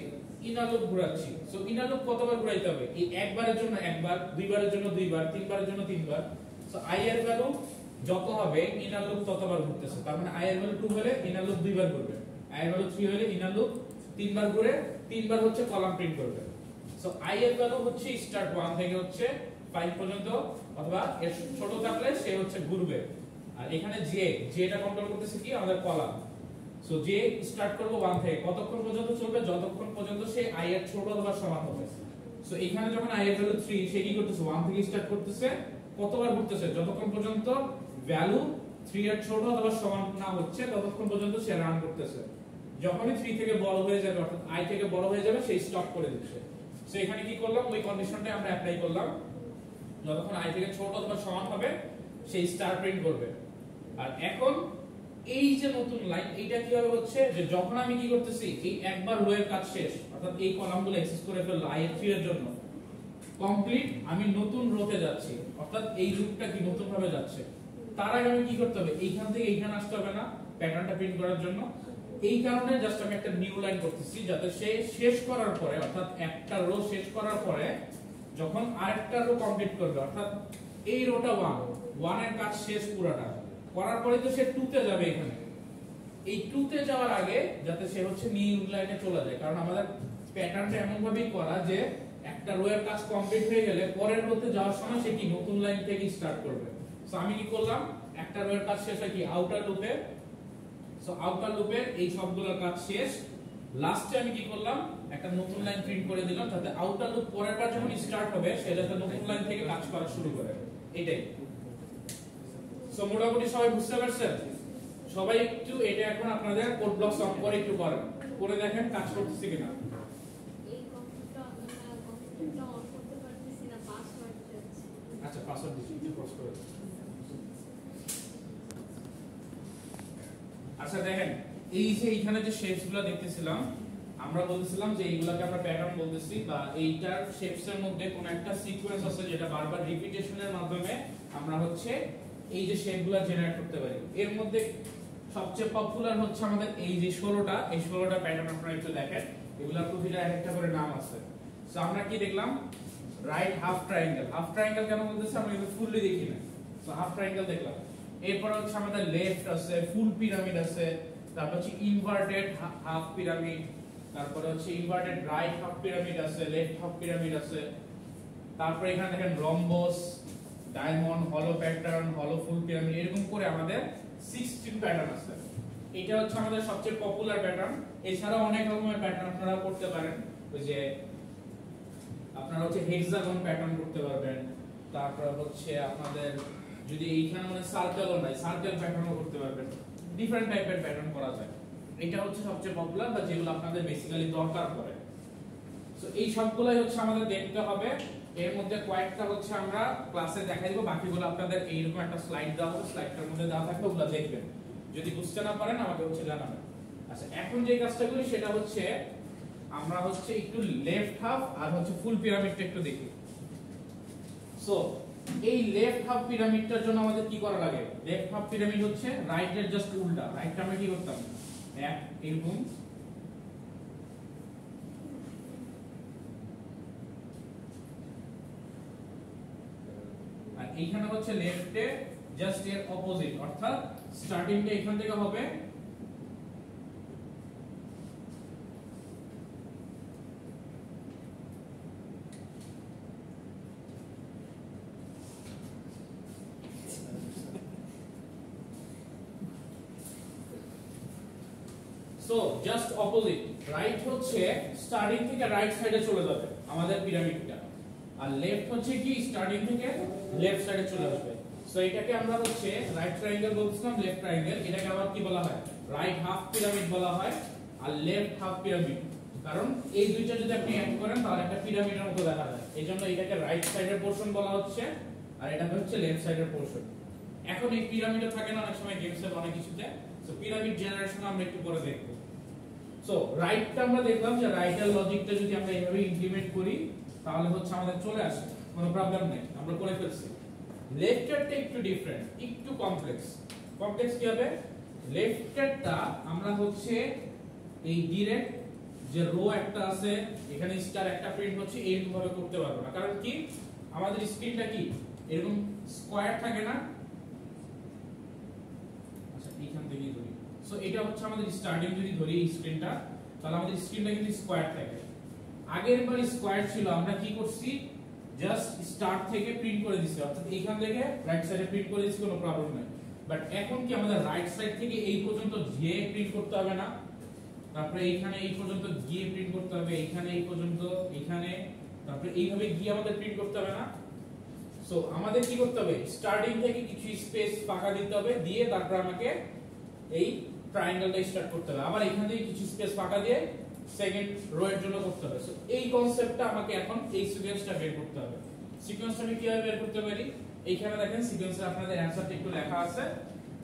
ইনার লুপ ঘোরাচ্ছি। সো ইনার লুপ কতবার ঘোরাইতে হবে, এই একবারের জন্য একবার, দুইবারের জন্য দুইবার, তিনবারের জন্য তিনবার। সো আই এর ভ্যালু যত হবে ইনার লুপ ততবার ঘুরতেছে, তার মানে আই এর ভ্যালু 2 হলে ইনার লুপ দুইবার ঘুরবে, আই এর ভ্যালু 3 হলে ইনার লুপ তিনবার ঘুরে তিনবার হচ্ছে কলাম প্রিন্ট করবে। সো আই এর ভ্যালু হচ্ছে স্টার্ট 1 থেকে হচ্ছে 5 পর্যন্ত, অথবা এর ছোট থাকলে সে হচ্ছে ঘুরবে। আর এখানে যেটা কন্ট্রোল করতেছে কি, আমাদের কলাম। সো যে স্টার্ট করব 1 থেকে, কতক্ষণ পর্যন্ত চলবে, যতক্ষণ পর্যন্ত সে আই এর ছোট অথবা সমান হবে। সো এখানে যখন আই এর ভ্যালু 3, সে কি করতেছে, 1 থেকে স্টার্ট করতেছে, কতবার ঘুরতেছে, যতক্ষণ পর্যন্ত ভ্যালু 3 এর ছোট অথবা সমান না হচ্ছে ততক্ষণ পর্যন্ত সে রান করতেছে। যখনই 3 থেকে বড় হয়ে যাবে, অর্থাৎ আই থেকে বড় হয়ে যাবে, সে স্টপ করে দিচ্ছে। সো এখানে কি করলাম, ওই কন্ডিশনটা আমরা অ্যাপ্লাই করলাম, যতক্ষণ আই থেকে ছোট অথবা সমান হবে সেই স্টার প্রিন্ট করবে। আর এখন এই যে নতুন লাইন, এইটা কিভাবে হচ্ছে, যে যখন আমি কি করতেছি, এই একবার রো এর কাজ শেষ, অর্থাৎ এই কলামগুলো অ্যাক্সেস করে ফেললো আই এর 3 এর জন্য কমপ্লিট, আমি নতুন রোতে যাচ্ছি, অর্থাৎ এই লুপটা কি নতুন ভাবে যাচ্ছে। তার আগে আমি কি করতে হবে, এইখান থেকে এইখানে আসতে হবে না প্যাটার্নটা প্রিন্ট করার জন্য। এই কারণে জাস্ট আমি একটা নিউ লাইন করতেছি, যাতে সে শেষ করার পরে, অর্থাৎ একটা রো শেষ করার পরে যখন আরেকটা রো কমপ্লিট করবে, অর্থাৎ এই রোটা 1 এর কাজ শেষ পুরাটা করার পরে তো সে 2 তে যাবে, এখানে এই 2 তে যাওয়ার আগে যাতে সে হচ্ছে নিউ লাইনে চলে যায়। কারণ আমাদের প্যাটার্নটা এমন ভাবেই করা যে একটা রো এর কাজ কমপ্লিট হয়ে গেলে পরের রোতে যাওয়ার সময় সে কি নতুন লাইন থেকে স্টার্ট করবে। সো আমি কি করলাম, একটা রো এর কাজ শেষ হয় কি আউটার লুপে। সো আউটার লুপের এই সবগুলোর কাজ শেষ, লাস্টে আমি কি করলাম, একটা নতুন লাইন প্রিন্ট করে দিলাম যাতে আউটার লুপ পরের বার যখন স্টার্ট হবে সে যাতে নতুন লাইন থেকে কাজ করা শুরু করে। এটাই। সো মোটামুটি সবাই বুঝতে পারছেন? সবাই একটু এটা এখন আপনাদের কোড ব্লক সলভ করে একটু করেন, করে দেখেন কাজ করতেছে কিনা। এই কম্পিউটারটা অন করতে পারতেছি না, পাসওয়ার্ড চাইছে। আচ্ছা পাসওয়ার্ড দিচ্ছি, একটু ক্রস করে। আচ্ছা দেখেন, এই যে এইখানে যে শেপস গুলো দেখতেছিলাম, আমরা বলতেছিলাম যে এইগুলাকে আমরা প্যাটার্ন বলতেছি, বা এইটার শেপস এর মধ্যে কোন একটা সিকোয়েন্স আছে যেটা বারবার রিপিটেশনের মাধ্যমে আমরা হচ্ছে এই যে শেপগুলো জেনারেট করতে পারি। এর মধ্যে সবচেয়ে পপুলার হচ্ছে আমাদের এই যে 16টা, এই 16টা প্যাটার্ন আপনারা একটু দেখেন, এগুলার প্রতিটা একটা করে নাম আছে। সো আমরা কি দেখলাম, right half triangle. Half triangle কেন বলতেছি, আমরা কিন্তু ফুললি দেখি না। সো হাফ ট্রায়াঙ্গেল দেখলাম। এরপর হচ্ছে আমাদের লেফট আছে, ফুল পিরামিড আছে, তারপর হচ্ছে ইনভার্টেড হাফ পিরামিড, তারপরে হচ্ছে ইনভার্টেড রাইট হাফ পিরামিড আছে, লেফট হাফ পিরামিড আছে, তারপর এখানে দেখেন রম্বস, ডায়মন্ড, হলো প্যাটার্ন, হলো ফুল পিরামিড, এরকম করে আমাদের 16 প্যাটার্ন আছে। এটা হচ্ছে আমাদের সবচেয়ে পপুলার প্যাটার্ন। এছাড়াও অনেক রকমের প্যাটার্ন আপনারা করতে পারেন, ওই যে আপনারা হচ্ছে হেক্সাগন প্যাটার্ন করতে পারবেন, তারপর হচ্ছে আপনাদের যদি এইখানে মানে সার্কেলও নাই, সার্কেল প্যাটার্নও করতে পারবেন। ডিফারেন্ট টাইপের প্যাটার্ন করা যায়। এটা হচ্ছে সবচেয়ে পপুলার বা যেগুলো আপনাদের বেসিক্যালি দরকার পড়ে। সো এই সবগুলাই হচ্ছে আমাদের দেখতে হবে। এর মধ্যে কয়েকটা হচ্ছে আমরা ক্লাসে দেখাই দেব, বাকিগুলো আপনাদের এইরকম একটা স্লাইড দেওয়া হবে, স্লাইডটার মধ্যে দেওয়া থাকবে, ওগুলো দেখবেন। যদি বুঝতে না পারেন আমাকে হচ্ছে জানাবেন। আচ্ছা এখন যে কাজটা করি সেটা হচ্ছে আমরা হচ্ছে একটু লেফট হাফ আর হচ্ছে ফুল পিরামিডটা একটু দেখি। সো এই লেফট হাফ পিরামিডটার জন্য আমাদের কি করা লাগে? লেফট হাফ পিরামিড হচ্ছে রাইট এর জাস্ট উল্টা। রাইটটা আমরা কি করতাম, এক এরকম, আর এইখানে হচ্ছে লেফটে জাস্ট এর অপোজিট, অর্থাৎ স্টার্টিংটা এখান থেকে হবে সো জাস্ট অপোজিট। রাইট হচ্ছে স্টার্টিং থেকে রাইট সাইডে চলে যাবে আমাদের পিরামিডটা, আর লেফট হচ্ছে কি স্টার্টিং থেকে লেফট সাইডে চলে আসবে। সো এটাকে আমরা হচ্ছে রাইট ট্রায়াঙ্গেল বলছিলাম, লেফট ট্রায়াঙ্গেল। এটাকে আবার কি বলা হয়, রাইট হাফ পিরামিড বলা হয় আর লেফট হাফ পিরামিড। কারণ এই দুইটা যদি আপনি অ্যাড করেন তাহলে একটা পিরামিডের মতো দেখা যায়। এইজন্য এটাকে রাইট সাইডের পোরশন বলা হচ্ছে আর এটাকে হচ্ছে লেফট সাইডের পোরশন। এখন এই পিরামিডে থাকে না অনেক সময় গেমসে অনেক কিছুতে, সো পিরামিড জেনারেশন আমরা একটু পরে দেখব। সো রাইটটা আমরা দেখলাম যে রাইটের লজিকটা যদি আমরা এইভাবে ইমপ্লিমেন্ট করি তাহলে হচ্ছে আমাদের চলে আসে, কোনো প্রবলেম নেই, আমরা করে ফেলছি। লেফটেরটা একটু ডিফারেন্ট, একটু কমপ্লেক্স। কমপ্লেক্স কি হবে, লেফটেরটা আমরা হচ্ছে এই ডিরেক্ট যে রো একটা আছে এখানে স্টার একটা প্রিন্ট হচ্ছে এরকম ভাবে করতে পারবো না। কারণ কি, আমাদের স্ক্রিনটা কি এরকম স্কয়ার থাকে না। আচ্ছা এইখান থেকেই ধরি। সো এটা হচ্ছে আমাদের স্টার্টিং, যদি ধরি এই স্ক্রিনটা তাহলে আমাদের স্ক্রিনটা কিন্তু স্কয়ার থাকে। আগের বার স্কয়ার ছিল, আমরা কি করছি, জাস্ট স্টার্ট থেকে প্রিন্ট করে দিছি, অর্থাৎ এইখান থেকে রাইট সাইডে প্রিন্ট করে দিছি, কোনো প্রবলেম নাই। বাট এখন কি আমাদের রাইট সাইড থেকে এই পর্যন্ত গিয়ে প্রিন্ট করতে হবে না, তারপরে এইখানে এই পর্যন্ত গিয়ে প্রিন্ট করতে হবে, এইখানে এই পর্যন্ত, এইখানে, তারপরে এইভাবে গিয়ে আমাদের প্রিন্ট করতে হবে না। সো আমাদের কি করতে হবে, স্টার্টিং থেকে কিছু স্পেস ফাঁকা দিতে হবে, দিয়ে তারপর আমাকে এই ট্রায়াঙ্গেলটা স্টার্ট করতে হবে, আবার এখান থেকে কিছু স্পেস ফাঁকা দিয়ে সেকেন্ড রো এর জন্য করতে হবে। সো এই কনসেপ্টটা আমাকে এখন এই সিকোয়েন্সটা বের করতে হবে। সিকোয়েন্সটা আমি কিভাবে বের করতে পারি, এইখানে দেখেন সিকোয়েন্সে আপনাদের অ্যানসারটা একটু লেখা আছে।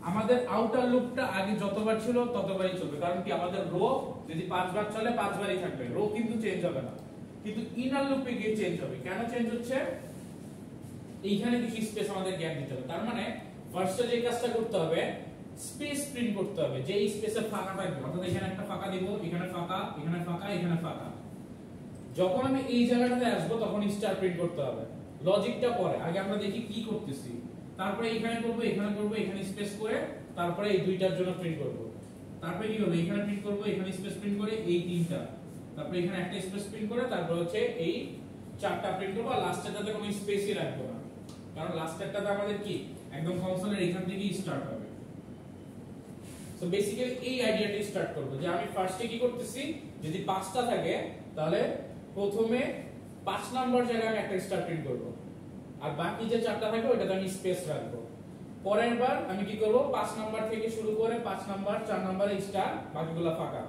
আমাদের আউটার লুপটা আগে যতবার ছিল ততবারই চলবে, কারণ কি আমাদের রো যদি 5 বার চলে 5 বারই থাকবে, রো কিন্তু চেঞ্জ হবে না। কিন্তু ইনার লুপে গিয়ে চেঞ্জ হবে। কেন চেঞ্জ হচ্ছে, এইখানে কিছু স্পেস আমাদের গ্যাপ দিতে হবে। তার মানে ফার্স্টে যে কাজটা করতে হবে, স্পেস প্রিন্ট করতে হবে, যে এই স্পেসে ফাঁকা থাকবে, অর্থাৎ এখানে একটা ফাঁকা দিব, এখানে ফাঁকা, এখানে ফাঁকা, এখানে ফাঁকা। যখন আমি এই জায়গাটাতে আসবো তখন স্টার প্রিন্ট করতে হবে। লজিকটা পরে, আগে আমরা দেখি কি করতেছি। তারপরে এখানে করব, এখানে করব, এখানে স্পেস করে তারপরে এই দুইটার জন্য প্রিন্ট করব। তারপরে কি করব, এখানে প্রিন্ট করব, এখানে স্পেস প্রিন্ট করে এই তিনটা, তারপরে এখানে একটা স্পেস প্রিন্ট করে তারপর হচ্ছে এই চারটা প্রিন্ট করব। আর লাস্টেরটাতে কোনো স্পেসই রাখবো না, কারণ লাস্টেরটাতে আমাদের কি একদম কনসোলের এখান থেকেই স্টার্ট হবে। সো বেসিক্যালি এই আইডিয়াটা স্টার্ট করব যে আমি ফার্স্টে কি করতেছি, যদি 5টা থাকে তাহলে প্রথমে 5 নাম্বার জায়গায় আমি একটা স্টার প্রিন্ট করব, আর বাকি যে 4টা থাকবে ওটাতে আমি স্পেস রাখবো। পরের বার আমি কি করব, 5 নাম্বার থেকে শুরু করে 5 নাম্বার 4 নাম্বারে স্টার, বাকিগুলো ফাঁকা,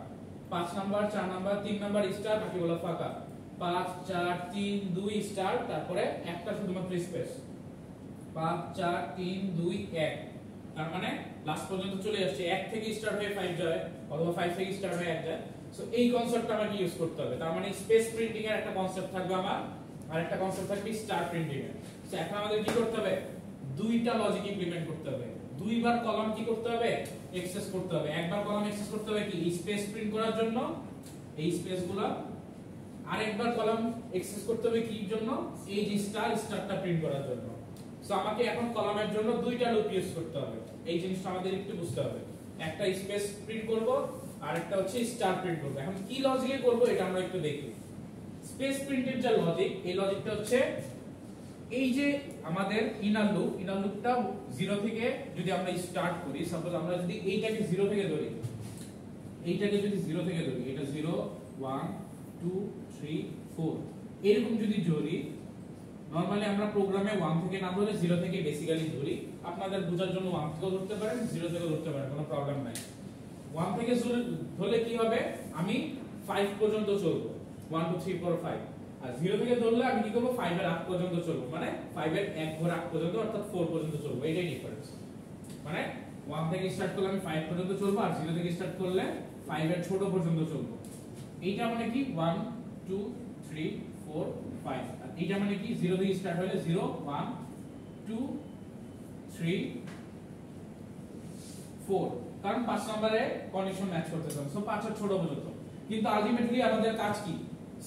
5 নাম্বার 4 নাম্বার 3 নাম্বার স্টার, বাকিগুলো ফাঁকা, 5 4 3 2 স্টার, তারপরে একটা শুধুমাত্র স্পেস, 5 4 3 2 1। তার মানে লাস্ট পর্যন্ত চলে আসছে, 1 থেকে স্টার্ট হয়ে 5 যায় অথবা 5 থেকে স্টার্ট হয়ে 1 যায়। সো এই কনসেপ্টটা আমাকে ইউজ করতে হবে। তার মানে স্পেস প্রিন্টিং এর একটা কনসেপ্ট থাকবে আমার, আর একটা কনসেপ্ট থাকবে স্টার প্রিন্টিং এর। সো এখন আমাদের কি করতে হবে, দুইটা লজিক ইমপ্লিমেন্ট করতে হবে। দুইবার কলাম কি করতে হবে, অ্যাক্সেস করতে হবে। একবার কলাম অ্যাক্সেস করতে হবে কি স্পেস প্রিন্ট করার জন্য, এই স্পেসগুলো, আরেকবার কলাম অ্যাক্সেস করতে হবে কি জন্য, এই যে স্টারটা প্রিন্ট করার জন্য। সো আমাকে এখন কলামের জন্য দুইটা লুপ ইউজ করতে হবে। এই জিনিসটা আমাদের একটু বুঝতে হবে। একটা স্পেস প্রিন্ট করব আর একটা হচ্ছে স্টার প্রিন্ট করব। এখন কি লজিকে করব এটা আমরা একটু দেখি। স্পেস প্রিন্টের যে লজিক, এই লজিকটা হচ্ছে এই যে আমাদের ইনার লুপটা 0 থেকে যদি আমরা স্টার্ট করি, সাপোজ আমরা যদি এইটাকে 0 থেকে ধরি, এইটাকে যদি 0 থেকে ধরি, এটা 0 1 2 3 4 এরকম যদি ধরি, নরমালি আমরা প্রোগ্রামে 1 থেকে না ধরে 0 থেকে বেসিক্যালি ধরি। আপনাদের বোঝার জন্য 1 থেকে ধরতে পারেন, 0 থেকে ধরতে পারেন, কোনো প্রবলেম নাই। 1 থেকে ধরলে কি হবে, আমি 5 পর্যন্ত চলবো, 1 2 3 4 5। আর 0 থেকে ধরলে আমি কি করব, 5 এর আগ পর্যন্ত চলবো, মানে 5 এর এক ঘর আগ পর্যন্ত, অর্থাৎ 4 পর্যন্ত চলবো। এটাই ডিফারেন্স। মানে 1 থেকে স্টার্ট করলে আমি 5 পর্যন্ত চলবো, আর 0 থেকে স্টার্ট করলে 5 এর ছোট পর্যন্ত চলবো। এইটা মানে কি 1 2 3 4 5। আর এইটা মানে কি 0 থেকে স্টার্ট হলে 0 1 2 3 4, কারণ 5 নম্বরে কন্ডিশন ম্যাচ করতেছে। সো 5 এর ছোট পর্যন্ত। কিন্তু আলটিমেটলি আমাদের কাজ কি,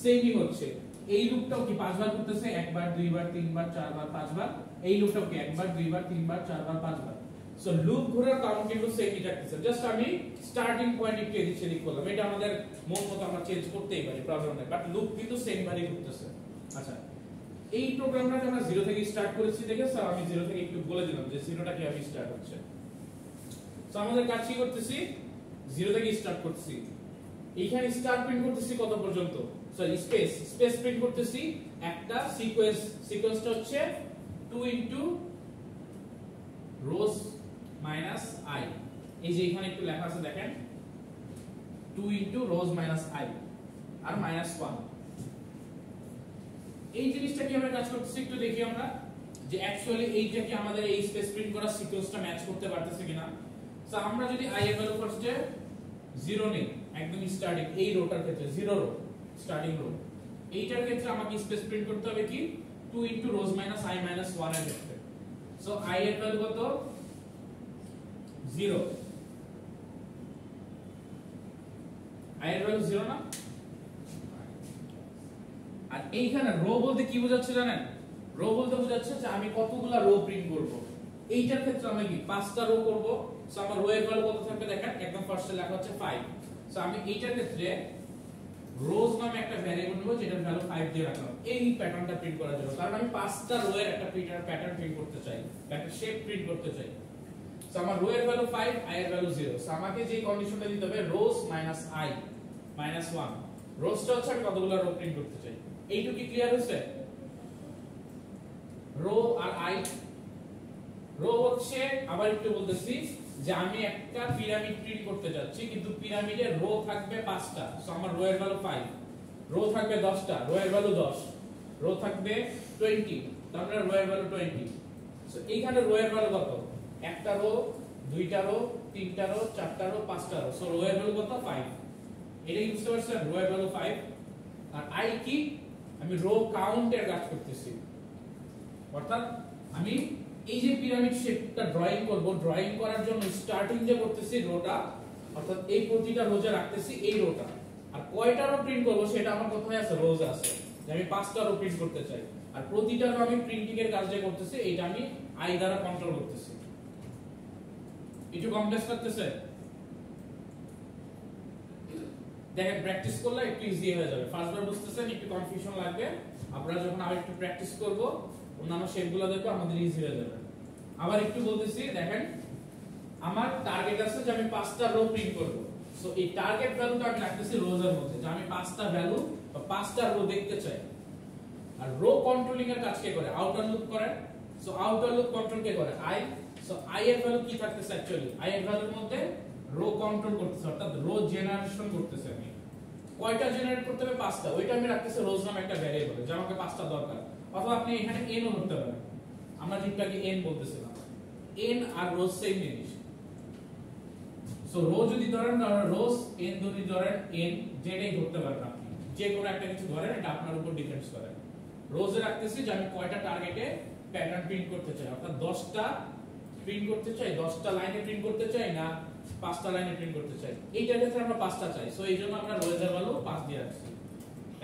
সেমই হচ্ছে। এই লুপটাও কি 5 বার করতেছে, একবার দুইবার তিনবার চারবার পাঁচবার। এই লুপটাও কি একবার দুইবার তিনবার চারবার পাঁচবার। সো লুপ ঘোরার কাউন্ট কিন্তু সেমই থাকতেছে, জাস্ট আমি স্টার্টিং পয়েন্ট একটু এদিক সেদিক করলাম। এটা আমাদের মন মতো আমরা চেঞ্জ করতেই পারি, প্রবলেম নাই, বাট লুপ কিন্তু সেম ভাবেই ঘুরতেছে। আচ্ছা, এই প্রোগ্রামটা আমরা 0 থেকে স্টার্ট করেছি দেখে, স্যার আমি 0 থেকে একটু বলে দিলাম যে 0টা কিভাবে স্টার্ট হচ্ছে। সো আমাদের কাজ কি করতেছি, 0 থেকে স্টার্ট করতেছি, এইখানে স্টার প্রিন্ট করতেছি কত পর্যন্ত, সরি স্পেস প্রিন্ট করতেছি একটা সিকোয়েন্সটা হচ্ছে 2 ইনটু রোজ মাইনাস আই। এই যে এখানে একটু লেখা আছে দেখেন, 2 ইনটু রোজ মাইনাস আই আর মাইনাস 1। এই জিনিসটা কি আমরা কাজ করতেছি একটু দেখি আমরা, যে অ্যাকচুয়ালি এইটা কি আমাদের এই স্পেস প্রিন্ট করা সিকোয়েন্সটা ম্যাচ করতে পারতেছে কিনা। সো আমরা যদি আই এর ভ্যালু ফার্স্টে 0 নেই, একদম স্টার্টিং এই রোটার ক্ষেত্রে 0 রো স্টার্টিং রো, এইটার ক্ষেত্রে আমাকে স্পেস প্রিন্ট করতে হবে কি 2 ইনটু রোজ মাইনাস আই মাইনাস 1 এর ক্ষেত্রে। সো আই এর ভ্যালু কত, 0, আই এর ভ্যালু 0 না। আর এইখানে রো বলতে কি বোঝাচ্ছে জানেন, রো বলতে বোঝাচ্ছে যে আমি কতগুলা রো প্রিন্ট করব। এইটার ক্ষেত্রে আমি কি 5টা রো করব। সো আমার রো এর ভ্যালু কত থাকবে দেখেন, একদম ফার্স্টে লেখা হচ্ছে 5। সো আমি এইটার ক্ষেত্রে রোজ নামে একটা ভ্যারিয়েবল নেব যেটার ভ্যালু 5 দিয়ে রাখলাম এই প্যাটার্নটা প্রিন্ট করার জন্য, কারণ আমি 5টা রো এর একটা প্যাটার্ন প্রিন্ট করতে চাই, একটা শেপ প্রিন্ট করতে চাই। সো আমার রো এর ভ্যালু 5, আই এর ভ্যালু 0। সো আমাকে যে কন্ডিশনটা দিতে হবে রোজ মাইনাস আই মাইনাস 1। রোজটা হচ্ছে আমি কতগুলো রো প্রিন্ট করতে চাই। এইটুকু কি ক্লিয়ার হচ্ছে? রো আর আই, রো হচ্ছে আবার একটু বলতেছি যে আমি একটা পিরামিড প্রিন্ট করতে যাচ্ছি, কিন্তু পিরামিডের রো থাকবে 5টা। সো আমার রো এর ভ্যালু 5, রো থাকবে 10টা, রো এর ভ্যালু 10, রো থাকবে 20, তাহলে রো এর ভ্যালু 20। সো এইখানে রো এর ভ্যালু কত, একটা রো, দুইটা রো, তিনটা রো, চারটা রো, পাঁচটা রো। সো রো এর ভ্যালু কত 5। এটা কি বুঝতে পারছেন, রো এর ভ্যালু 5। আর আই কি, আমি রো কাউন্টের কাজ করতেছি, অর্থাৎ আমি এই যে পিরামিড শেপটা ড্রয়িং করব, ড্রয়িং করার জন্য স্টার্টিং যে করতেছি রোটা, অর্থাৎ এই প্রতিটা রোজে রাখতেছি এই রোটা। আর কয়টা রো প্রিন্ট করব সেটা আমার কোথায় আছে, রোজ আছে, যে আমি 5টা রো প্রিন্ট করতে চাই। আর প্রতিটা রো আমি প্রিন্টিং এর কাজ যে করতেছি এটা আমি আই দ্বারা কন্ট্রোল করতেছি। একটু কমপ্লেক্স লাগতেছে, দেখেন প্র্যাকটিস করলে একটু ইজি হয়ে যাবে। ফার্স্ট বার বুঝতেছেন, একটু কনফিউশন লাগবে, আমরা যখন আবার একটু প্র্যাকটিস করব অন্যান্য শেপগুলো দেখো আমাদের ইজি হয়ে যাবে। আবার একটু বলতেছি দেখেন, আমার টার্গেট আছে যে আমি 5টা রো প্রিন্ট করব। সো এই টার্গেট ভ্যালুটা আমি রাখতেছি রোজ এর মধ্যে, যে আমি 5টা ভ্যালু বা 5টা রো দেখতে চাই। আর রো কন্ট্রোলিং এর কাজ কে করে? আউটার লুপ করে। So outer loop control K করে? আই। সো আই এর ভ্যালু কি থাকতেছে? অ্যাকচুয়ালি আই এর ভ্যালুর মধ্যে রো কন্ট্রোল করতেছে, অর্থাৎ রো জেনারেশন করতেছে। আমি কয়টা জেনারেট করতে হবে? 5টা। ওইটা আমি রাখতেছি রোজ নামে একটা ভ্যারিয়েবল, যে আমাকে 5টা দরকার। অথবা আপনি এখানে n ও ধরতে পারেন, আমরা যেটাকে n বলতেছিলাম। n আর রোজ সেম জিনিস। সো রো যদি ধরেন রোজ, n যদি ধরেন n, যেটাই ধরতে পারেন আপনি, যে কোনো একটা কিছু ধরেন, এটা আপনার উপর ডিপেন্ডস করে। রোজে রাখতেছি যে আমি কয়টা টার্গেটে প্যাটার্ন প্রিন্ট করতে চাই, অর্থাৎ 10টা প্রিন্ট করতে চাই, 10টা লাইনে প্রিন্ট করতে চাই, না 5টা লাইনে প্রিন্ট করতে চাই। এইটার ক্ষেত্রে আমরা 5টা চাই। সো এইজন্য আমরা রোজের ভ্যালু 5 দিয়ে রাখছি।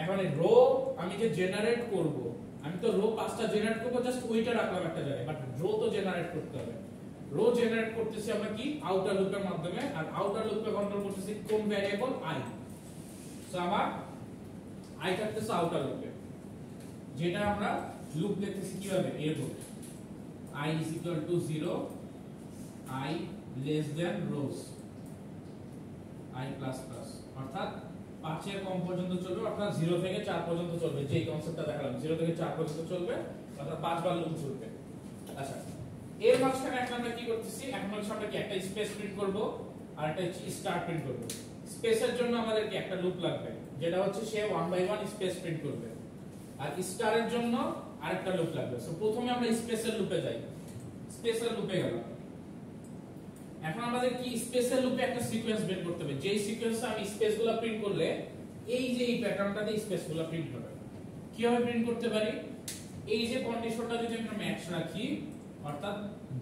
এখন এই রো আমি যে জেনারেট করব, আমি তো রো 5টা জেনারেট করব, জাস্ট ওইটা রাখলাম একটা জায়গায়, বাট রো তো জেনারেট করতে হবে। রো জেনারেট করতেছি আমরা কি? আউটার লুপের মাধ্যমে। আর আউটার লুপে কন্ট্রোল করতেছি কোন ভ্যারিয়েবল? আই। সো আমার আই থাকতেছে আউটার লুপে, যেটা আমরা লুপ লিখতেছি কিভাবে? এরকম i is equal to 0, i less than rows, i plus plus, অর্থাৎ 5 এর কম পর্যন্ত চলবে, অর্থাৎ 0 থেকে 4 পর্যন্ত চলবে। যে কনসেপ্টটা দেখালাম 0 থেকে 4 পর্যন্ত চলবে, অর্থাৎ 5 বার লুপ চলবে। আচ্ছা, এর মাঝখানে এখন আমরা কি করতেছি? এখন হচ্ছে আমরা কি একটা স্পেস প্রিন্ট করব, আর একটা স্টার প্রিন্ট করব। স্পেসের জন্য আমাদের কি একটা লুপ লাগবে, যেটা হচ্ছে সে 1 বাই 1 স্পেস প্রিন্ট করবে। আর স্টারের জন্য আরেকটা লুপ লাগবে। সো প্রথমে আমরা স্পেসের লুপে যাই। স্পেসের লুপে গেলাম। এখন আমাদের কি স্পেসের লুপে একটা সিকোয়েন্স বের করতে হবে, যেই সিকোয়েন্সে আমি স্পেসগুলো প্রিন্ট করলে এই যে এই প্যাটার্নটাতে স্পেসগুলো প্রিন্ট হবে। কিভাবে প্রিন্ট করতে পারি? এই যে কন্ডিশনটা যদি আমরা ম্যাচ রাখি, অর্থাৎ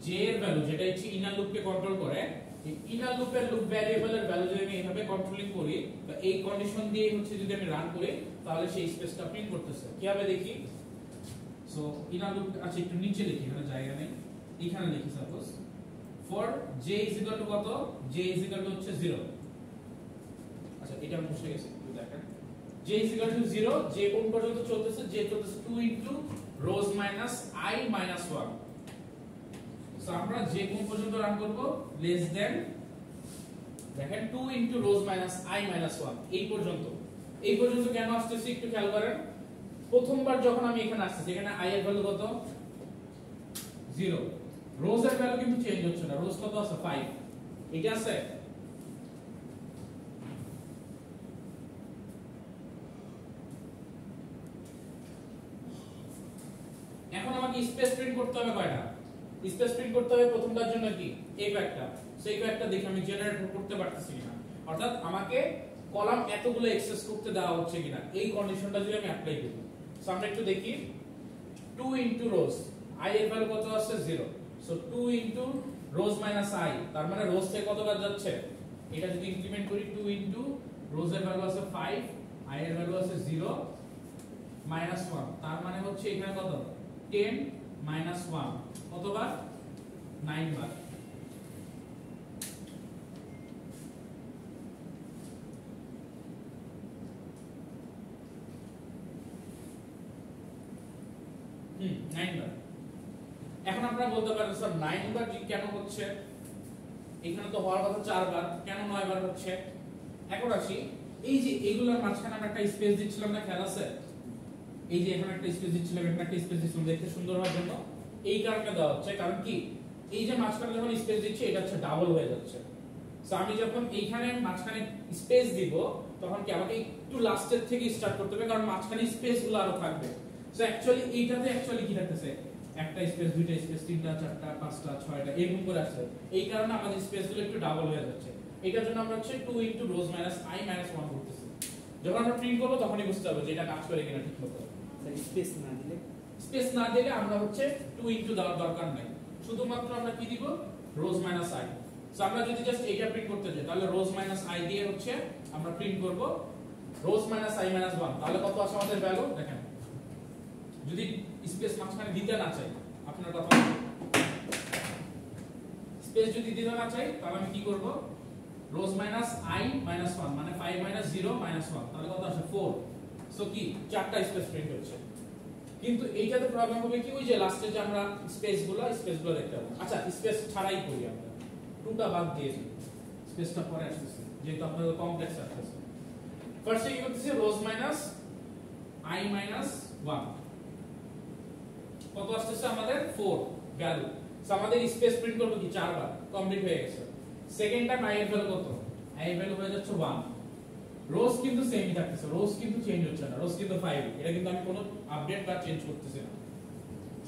j এর ভ্যালু, যেটা হচ্ছে ইনার লুপকে কন্ট্রোল করে, এই ইনার লুপের লুপ ভ্যারিয়েবলের ভ্যালু যদি আমি এইভাবে কন্ট্রোলিং করি, বা এই কন্ডিশন দিয়ে হচ্ছে যদি আমি রান করি, তাহলে সেই স্পেসটা প্রিন্ট করতেছে। কিভাবে দেখি? সো ইনার লুপ, আচ্ছা একটু নিচে লিখি, এখানে জায়গা নেই, এখানে লিখি suppose for j is equal to কত? j is equal to হচ্ছে 0। আচ্ছা এটা মুছে গেছে, একটু দেখেন। j is equal to 0, j কোন পর্যন্ত চলতেছে? j চলতেছে 2 into rows minus I minus 1। So আমরা j কোন পর্যন্ত রান করব? less than, দেখেন 2 into rows minus I minus 1, এই পর্যন্ত। এই পর্যন্ত কেন আসতেছে একটু খেয়াল করেন। প্রথমবার যখন আমি এখানে আসতেছি, এখানে I এর ভ্যালু কত? 0। রোজ এর ভ্যালু কিন্তু চেঞ্জ হচ্ছে না। রোজ কত আছে? 5। এটা আছে। এখন আমাকে স্পেস প্রিন্ট করতে হবে কয়টা? স্পেস প্রিন্ট করতে হবে প্রথমটার জন্য কি? এই কয়েকটা। সেই কয়েকটা দেখে আমি জেনারেট করতে পারতেছি কিনা, অর্থাৎ আমাকে কলাম এতগুলো অ্যাক্সেস করতে দেওয়া হচ্ছে কিনা, এই কন্ডিশনটা যদি আমি অ্যাপ্লাই করি। সো আমরা একটু দেখি। 2 into rows, I এর ভ্যালু কত আছে? 0। So 2 into rows minus I, তার মানে রোজ থেকে কতবার যাচ্ছে? এটা যদি ইনক্রিমেন্ট করি, 2 into rows এর ভ্যালু আছে 5, I এর ভ্যালু আছে 0 minus 1, তার মানে হচ্ছে এখানে কত? 10 minus 1, কতবার? 9 বার। এখন আপনারা বলতে পারেন স্যার 9 বার কেন হচ্ছে? এখানে তো হওয়ার কথা 4 বার, কেন 9 বার হচ্ছে? এখন আসি, এই যে এগুলোর মাঝখানে আমরা একটা স্পেস দিচ্ছিলাম না, খেয়াল আছে? এই যে এখানে একটা স্পেস দিচ্ছিলাম, এখানে একটা স্পেস দিচ্ছিলাম দেখতে সুন্দর হওয়ার জন্য। এই কারণে দেওয়া হচ্ছে, কারণ কি এই যে মাঝখানে যখন স্পেস দিচ্ছি, এটা হচ্ছে ডাবল হয়ে যাচ্ছে। সো আমি যখন এইখানে মাঝখানে স্পেস দিব, তখন কি আমাকে একটু লাস্টের থেকে স্টার্ট করতে হবে, কারণ মাঝখানে স্পেসগুলো আরো থাকবে। সো অ্যাকচুয়ালি এইটাতে অ্যাকচুয়ালি কি থাকতেছে? একটা স্পেস, দুইটা স্পেস, তিনটা, চারটা, পাঁচটা, ছয়টা, এরকম করে আসছে। এই কারণে আমাদের স্পেসগুলো একটু ডাবল হয়ে যাচ্ছে। এটার জন্য আমরা হচ্ছে 2 into rows minus I minus 1 করতেছি। যখন আমরা প্রিন্ট করব তখনই বুঝতে হবে যে এটা কাজ করে কিনা ঠিকমতো। স্পেস না দিলে আমরা হচ্ছে 2 into দেওয়ার দরকার নাই, শুধুমাত্র আমরা কি দিব? rows minus I। সো আমরা যদি জাস্ট এইটা প্রিন্ট করতে চাই, তাহলে rows minus I দিয়ে হচ্ছে আমরা প্রিন্ট করব rows minus I minus 1। তাহলে কত আসে আমাদের ভ্যালু? দেখেন, যদি স্পেস মাঝখানে দিতে না চাই, আপনার কথা, স্পেস যদি দিতে না চাই, তাহলে আমি কি করব? rows minus I minus 1, মানে 5 minus 0 minus 1, তাহলে কত আসে? 4। সো কি চারটা স্পেস প্রিন্ট হচ্ছে। কিন্তু এইটাতে প্রবলেম হবে কি, ওই যে লাস্টে যে আমরা স্পেসগুলো দেখতে পাবো। আচ্ছা স্পেস ছাড়াই করি আমরা, 2টা বাদ দিয়ে দিই, স্পেসটা পরে আসতেছে যেহেতু আপনাদের কমপ্লেক্স আসতেছে। ফার্স্টে কি করতেছি, রোজ মাইনাস I মাইনাস 1 কত আসতেছে আমাদের 4 ভ্যালু। সো আমাদের স্পেস প্রিন্ট করব কি 4 বার, কমপ্লিট হয়ে গেছে। সেকেন্ড টাইম I এর ভ্যালু কত, I এর ভ্যালু হয়ে যাচ্ছে 1। রোজ কিন্তু সেমই থাকতেছে, রোজ কিন্তু চেঞ্জ হচ্ছে না, রোজ কিন্তু 5, এটা কিন্তু আমি কোনো আপডেট বা চেঞ্জ করতেছি না।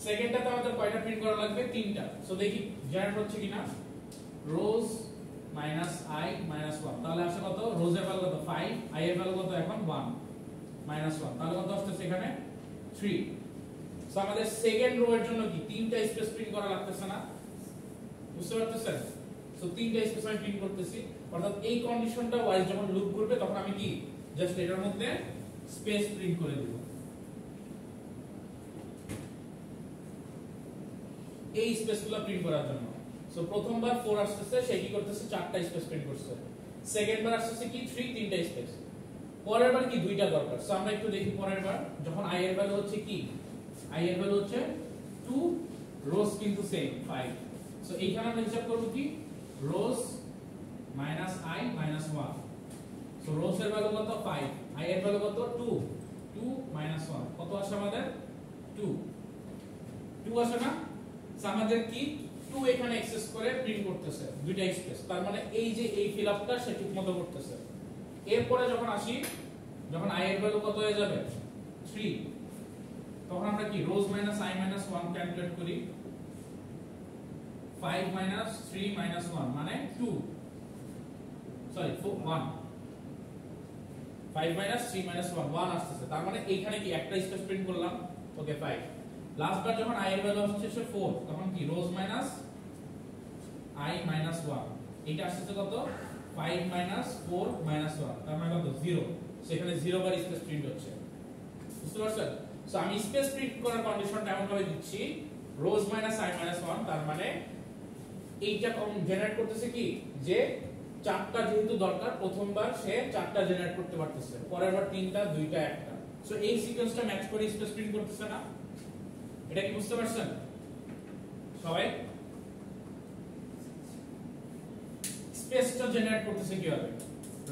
সেকেন্ডটাতে আমাদের কয়টা প্রিন্ট করা লাগবে, 3টা। সো দেখি জেনারেট হচ্ছে কিনা, রোজ মাইনাস I মাইনাস 1, তাহলে আসে কত, রোজ এর ভ্যালু কত 5, I এর ভ্যালু কত এখন 1 মাইনাস 1, তাহলে কত আসছে এখানে 3। সো আমাদের সেকেন্ড রো এর জন্য কি 3টা স্পেস প্রিন্ট করা লাগতেছে না, বুঝতে পারতেছেন? সো 3টা স্পেস আমি প্রিন্ট করতেছি, অর্থাৎ এই কন্ডিশনটা ওয়াইজ যখন লুপ করবে তখন আমি কি জাস্ট এটার মধ্যে স্পেস প্রিন্ট করে দেব, এই স্পেসগুলো প্রিন্ট করার জন্য। সো প্রথমবার 4 আসছে, সে কি করতেছে 4টা স্পেস প্রিন্ট করছে। সেকেন্ড বার আসছে কি 3, 3টা স্পেস। পরের বার কি 2টা দরকার। সো আমরা একটু দেখি পরের বার যখন I এর ভ্যালু হচ্ছে কি, I এর ভ্যালু হচ্ছে 2, রোজ কিন্তু সেম 5। সো এইখানে আমরা হিসাব করব কি, রোজ মাইনাস I মাইনাস 1। সো রোজ এর ভ্যালু কত 5, I এর ভ্যালু কত 2, 2 মাইনাস 1 কত আসে আমাদের 2, 2 আসে না। সো আমাদের কি 2 এখানে অ্যাক্সেস করে প্রিন্ট করতেছে দুইটা স্পেস, তার মানে এই যে এই ফিলআপটা সে ঠিকমতো করতেছে। এরপরে যখন আসি, যখন I এর ভ্যালু কত হয়ে যাবে 3, তখন আমরা কি রোজ মাইনাস I মাইনাস 1 ক্যালকুলেট করি, 5 মাইনাস 3 মাইনাস 1 মানে 2, সরি 1, 5 মাইনাস 3 মাইনাস 1 1 আসছে, তার মানে এইখানে কি একটা স্পেস প্রিন্ট করলাম, ওকে 5। লাস্ট বার যখন I এর ভ্যালু আসছে 4, তখন কি রোজ মাইনাস I মাইনাস 1, এটা আসছে কত 5 মাইনাস 4 মাইনাস 1, তার মানে কত 0, সেখানে 0 বার স্পেস প্রিন্ট হচ্ছে, বুঝতে পারছেন? সো আমি স্পেস প্রিন্ট করার কন্ডিশনটা এমন ভাবে দিচ্ছি, রোজ মাইনাস I মাইনাস 1, তার মানে এইটা জেনারেট করতেছে কি যে 4টা যেহেতু দরকার, প্রথমবার সে 4টা জেনারেট করতে পারতেছে, পরের বার 3টা, 2টা, 1টা। সো এই সিকোয়েন্সটা ম্যাচ করে স্পেস প্রিন্ট করতেছে না, এটা কি বুঝতে পারছেন সবাই? স্পেসটা জেনারেট করতেছে কিভাবে,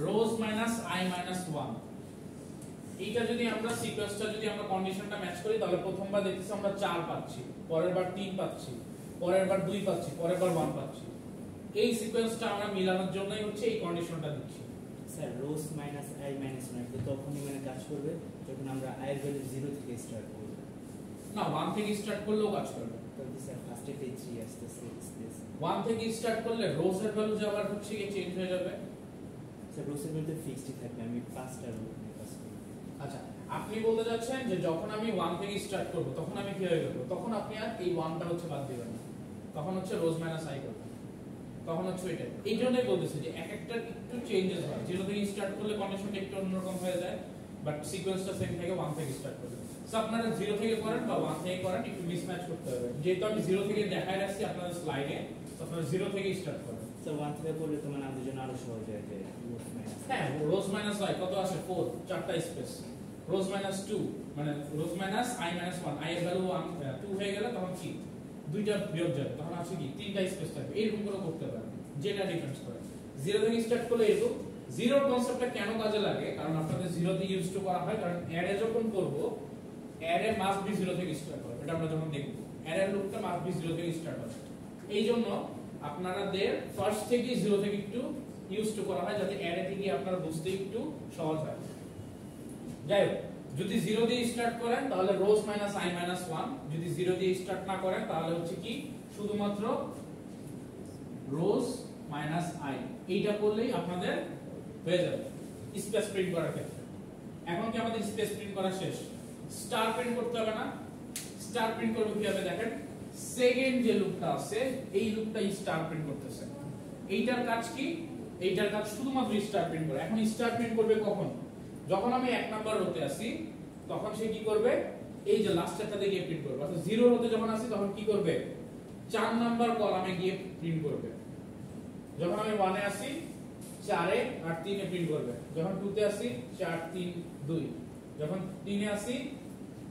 রোজ মাইনাস I মাইনাস 1, এইটা যদি আমরা সিকোয়েন্সটা যদি আমরা কন্ডিশনটা ম্যাচ করি, তাহলে প্রথমবার দেখতেছি আমরা 4 পাচ্ছি, পরের বার 3 পাচ্ছি, পরের বার 2 পাচ্ছি, পরের বার 1 পাচ্ছি। এই সিকোয়েন্সটা আমরা মিলানোর জন্যই হচ্ছে এই কন্ডিশনটা দিচ্ছি। Sir rose minus I minus 1 তো তখনই মানে কাজ করবে যখন আমরা I এর ভ্যালু 0 থেকে স্টার্ট করব, না 1 থেকে স্টার্ট করলেও কাজ করবে। তাহলে স্যার ফার্স্টে 3 আসতেছে স্পেস 1 থেকে স্টার্ট করলে রোজ এর ভ্যালু যে আবার হচ্ছে কি চেঞ্জ হয়ে যাবে। স্যার রোজ এর ভ্যালু ফিক্সড থাকবে, আমি 5টা রো নিয়ে কাজ করব। আচ্ছা, আপনি বলতে যাচ্ছেন যে যখন আমি 1 থেকে স্টার্ট করব তখন আমি কি হয়ে যাব, তখন আপনি আর এই 1টা হচ্ছে বাদ দিবেন না, তখন হচ্ছে রোজ মাইনাস I করবেন, তখন হচ্ছে এটা। এই জন্যই বলতেছি যে এক একটা একটু চেঞ্জেস হয়, 0 থেকে স্টার্ট করলে কন্ডিশনটা একটু অন্যরকম হয়ে যায়, বাট সিকোয়েন্সটা সেম থাকে 1 থেকে স্টার্ট করলে। সো আপনারা 0 থেকে করেন বা 1 থেকে করেন, একটু মিসম্যাচ করতে হবে। যেহেতু আমি 0 থেকে দেখায় রাখছি আপনাদের স্লাইডে, তো আপনারা 0 থেকে স্টার্ট করেন। স্যার 1 থেকে করলে তো মানে আমাদের জন্য আরো সহজ হয়ে যায়। হ্যাঁ, রোজ মাইনাস I কত আসে 4, 4টা স্পেস, রোজ মাইনাস 2 মানে রোজ মাইনাস I মাইনাস 1, I এর ভ্যালু 2 হয়ে গেলে তখন কি 2টা বিয়োগ যায়, তখন আছে কি 3টা স্পেস থাকবে। এরকম করে করতে পারেন, যেটা ডিফারেন্স করে। 0 থেকে স্টার্ট করলে এরকম। জিরোর কনসেপ্টটা কেন কাজে লাগে, কারণ আপনাদের 0 দিয়ে ইউজ টু করা হয়, কারণ অ্যারে যখন করব অ্যারে মাস্ট বি 0 থেকে স্টার্ট হবে, এটা আমরা যখন দেখব অ্যারে লুপটা মাস্ট বি 0 থেকে স্টার্ট হবে। এই জন্য আপনাদের ফার্স্ট থেকে 0 থেকে একটু ইউজ টু করা হয়, যাতে অ্যারে থেকে আপনারা বুঝতে একটু সহজ হয়। যাই হোক, যদি 0 দিয়ে স্টার্ট করেন তাহলে রোজ মাইনাস I মাইনাস 1, যদি 0 দিয়ে স্টার্ট না করেন তাহলে হচ্ছে কি শুধুমাত্র রোজ মাইনাস I, এইটা করলেই আপনাদের হয়ে যাবে স্পেস প্রিন্ট করার ক্ষেত্রে। এখন কি আমাদের স্পেস প্রিন্ট করা শেষ, স্টার প্রিন্ট করতে হবে না। স্টার প্রিন্ট করব কিভাবে দেখেন, সেকেন্ড যে লুপটা আছে এই লুপটা স্টার প্রিন্ট করতেছে, এইটার কাজ কি, এইটার কাজ শুধুমাত্র স্টার প্রিন্ট করে। এখন স্টার প্রিন্ট করবে কখন, যখন আমি 1 নাম্বার রোতে আসি তখন সে কি করবে, এই যে লাস্টেরটাতে গিয়ে প্রিন্ট করবে। অর্থাৎ 0 রোতে যখন আসি তখন কি করবে, 4 নাম্বার কলামে গিয়ে প্রিন্ট করবে। যখন আমি 1 এ আসি 4 এ আর 3 এ প্রিন্ট করবে। যখন 2 তে আসি 4 3 2, যখন 3 এ আসি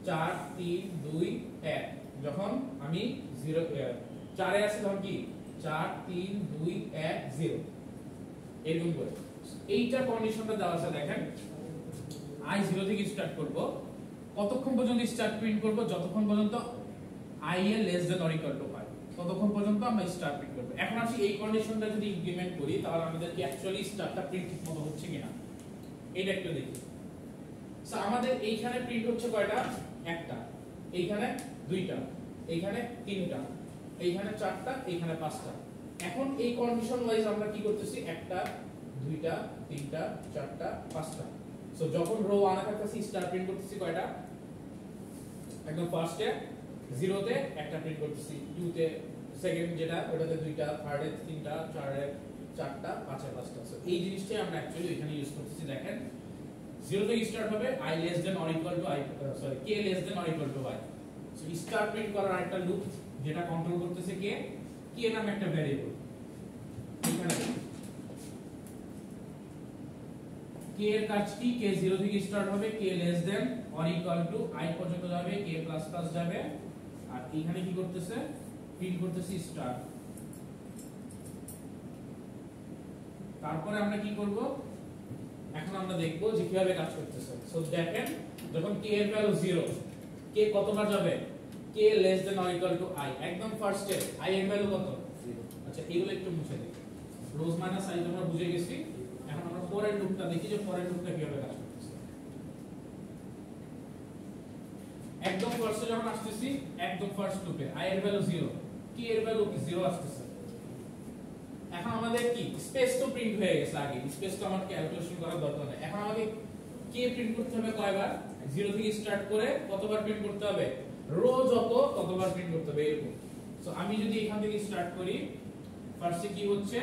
4 3 2 1, যখন আমি 4 এ আসি তখন কি 4 3 2 1 0 এরকম করে এইটা কন্ডিশনটা দেওয়া আছে দেখেন i 0 থেকে স্টার্ট করব কতক্ষণ পর্যন্ত স্টার প্রিন্ট করব যতক্ষণ পর্যন্ত i এর less than or equal two 5 ততক্ষণ পর্যন্ত আমরা স্টার প্রিন্ট করব এখন আসি এই কন্ডিশনটা যদি ইমপ্লিমেন্ট করি তাহলে আমাদের কি অ্যাকচুয়ালি স্টারটা প্রিন্ট ঠিকমতো হচ্ছে কিনা এটা একটু দেখি সো আমাদের এইখানে প্রিন্ট হচ্ছে কয়টা একটা এইখানে দুইটা এইখানে তিনটা এইখানে চারটা এইখানে পাঁচটা এখন এই কন্ডিশন ওয়াইজ আমরা কি করতেছি একটা দুইটা তিনটা চারটা পাঁচটা সো যখন রো 1 এ থাকতেছি স্টার প্রিন্ট করতেছি কয়টা একদম ফার্স্টে 0 তে একটা প্রিন্ট করতেছি 2 তে সেকেন্ড যেটা ওটাতে দুইটা থার্ড এ তিনটা চারে চারটা পাঁচে পাঁচটা সো এই জিনিসটাই আমরা অ্যাকচুয়ালি এখানে ইউজ করতেছি দেখেন 0 থেকে স্টার্ট হবে i less than or equal to i sorry k less than or equal to y so star print করার আরেকটা লুপ যেটা কন্ট্রোল করতেছে k নামে একটা ভ্যারিয়েবল এখানে k এর কাজ কি k 0 থেকে স্টার্ট হবে k less than or equal to i পর্যন্ত যাবে k প্লাস প্লাস যাবে আর এখানে কি করতেছে প্রিন্ট করতেছি স্টার তারপরে আমরা কি করব এখন আমরা দেখব যে কিভাবে কাজ করতেছে সো দেখেন যখন k এর ভ্যালু 0 k কতবার যাবে k less than or equal to i একদম ফার্স্টে i এর ভ্যালু কত 0 আচ্ছা এগুলো একটু মুছে দিই রোজ মাইনাস i আমরা বুঝে গেছি এখন আমরা পরের লুপটা দেখি যে পরের লুপটা কিভাবে কাজ করতেছে একদম ফার্স্টে যখন আসতেছি একদম ফার্স্ট লুপে i এর ভ্যালু 0 k এর ভ্যালু কি 0 আসতেছে এখন আমাদের কি স্পেস তো প্রিন্ট হয়ে গেছে আগে স্পেস তো আমাদের ক্যালকুলেশন করার দরকার নেই এখন আমাকে কে প্রিন্ট করতে হবে কয়বার 0 থেকে স্টার্ট করে কতবার প্রিন্ট করতে হবে রো যত ততবার প্রিন্ট করতে হবে এরকম সো আমি যদি এখান থেকে স্টার্ট করি ফার্স্টে কি হচ্ছে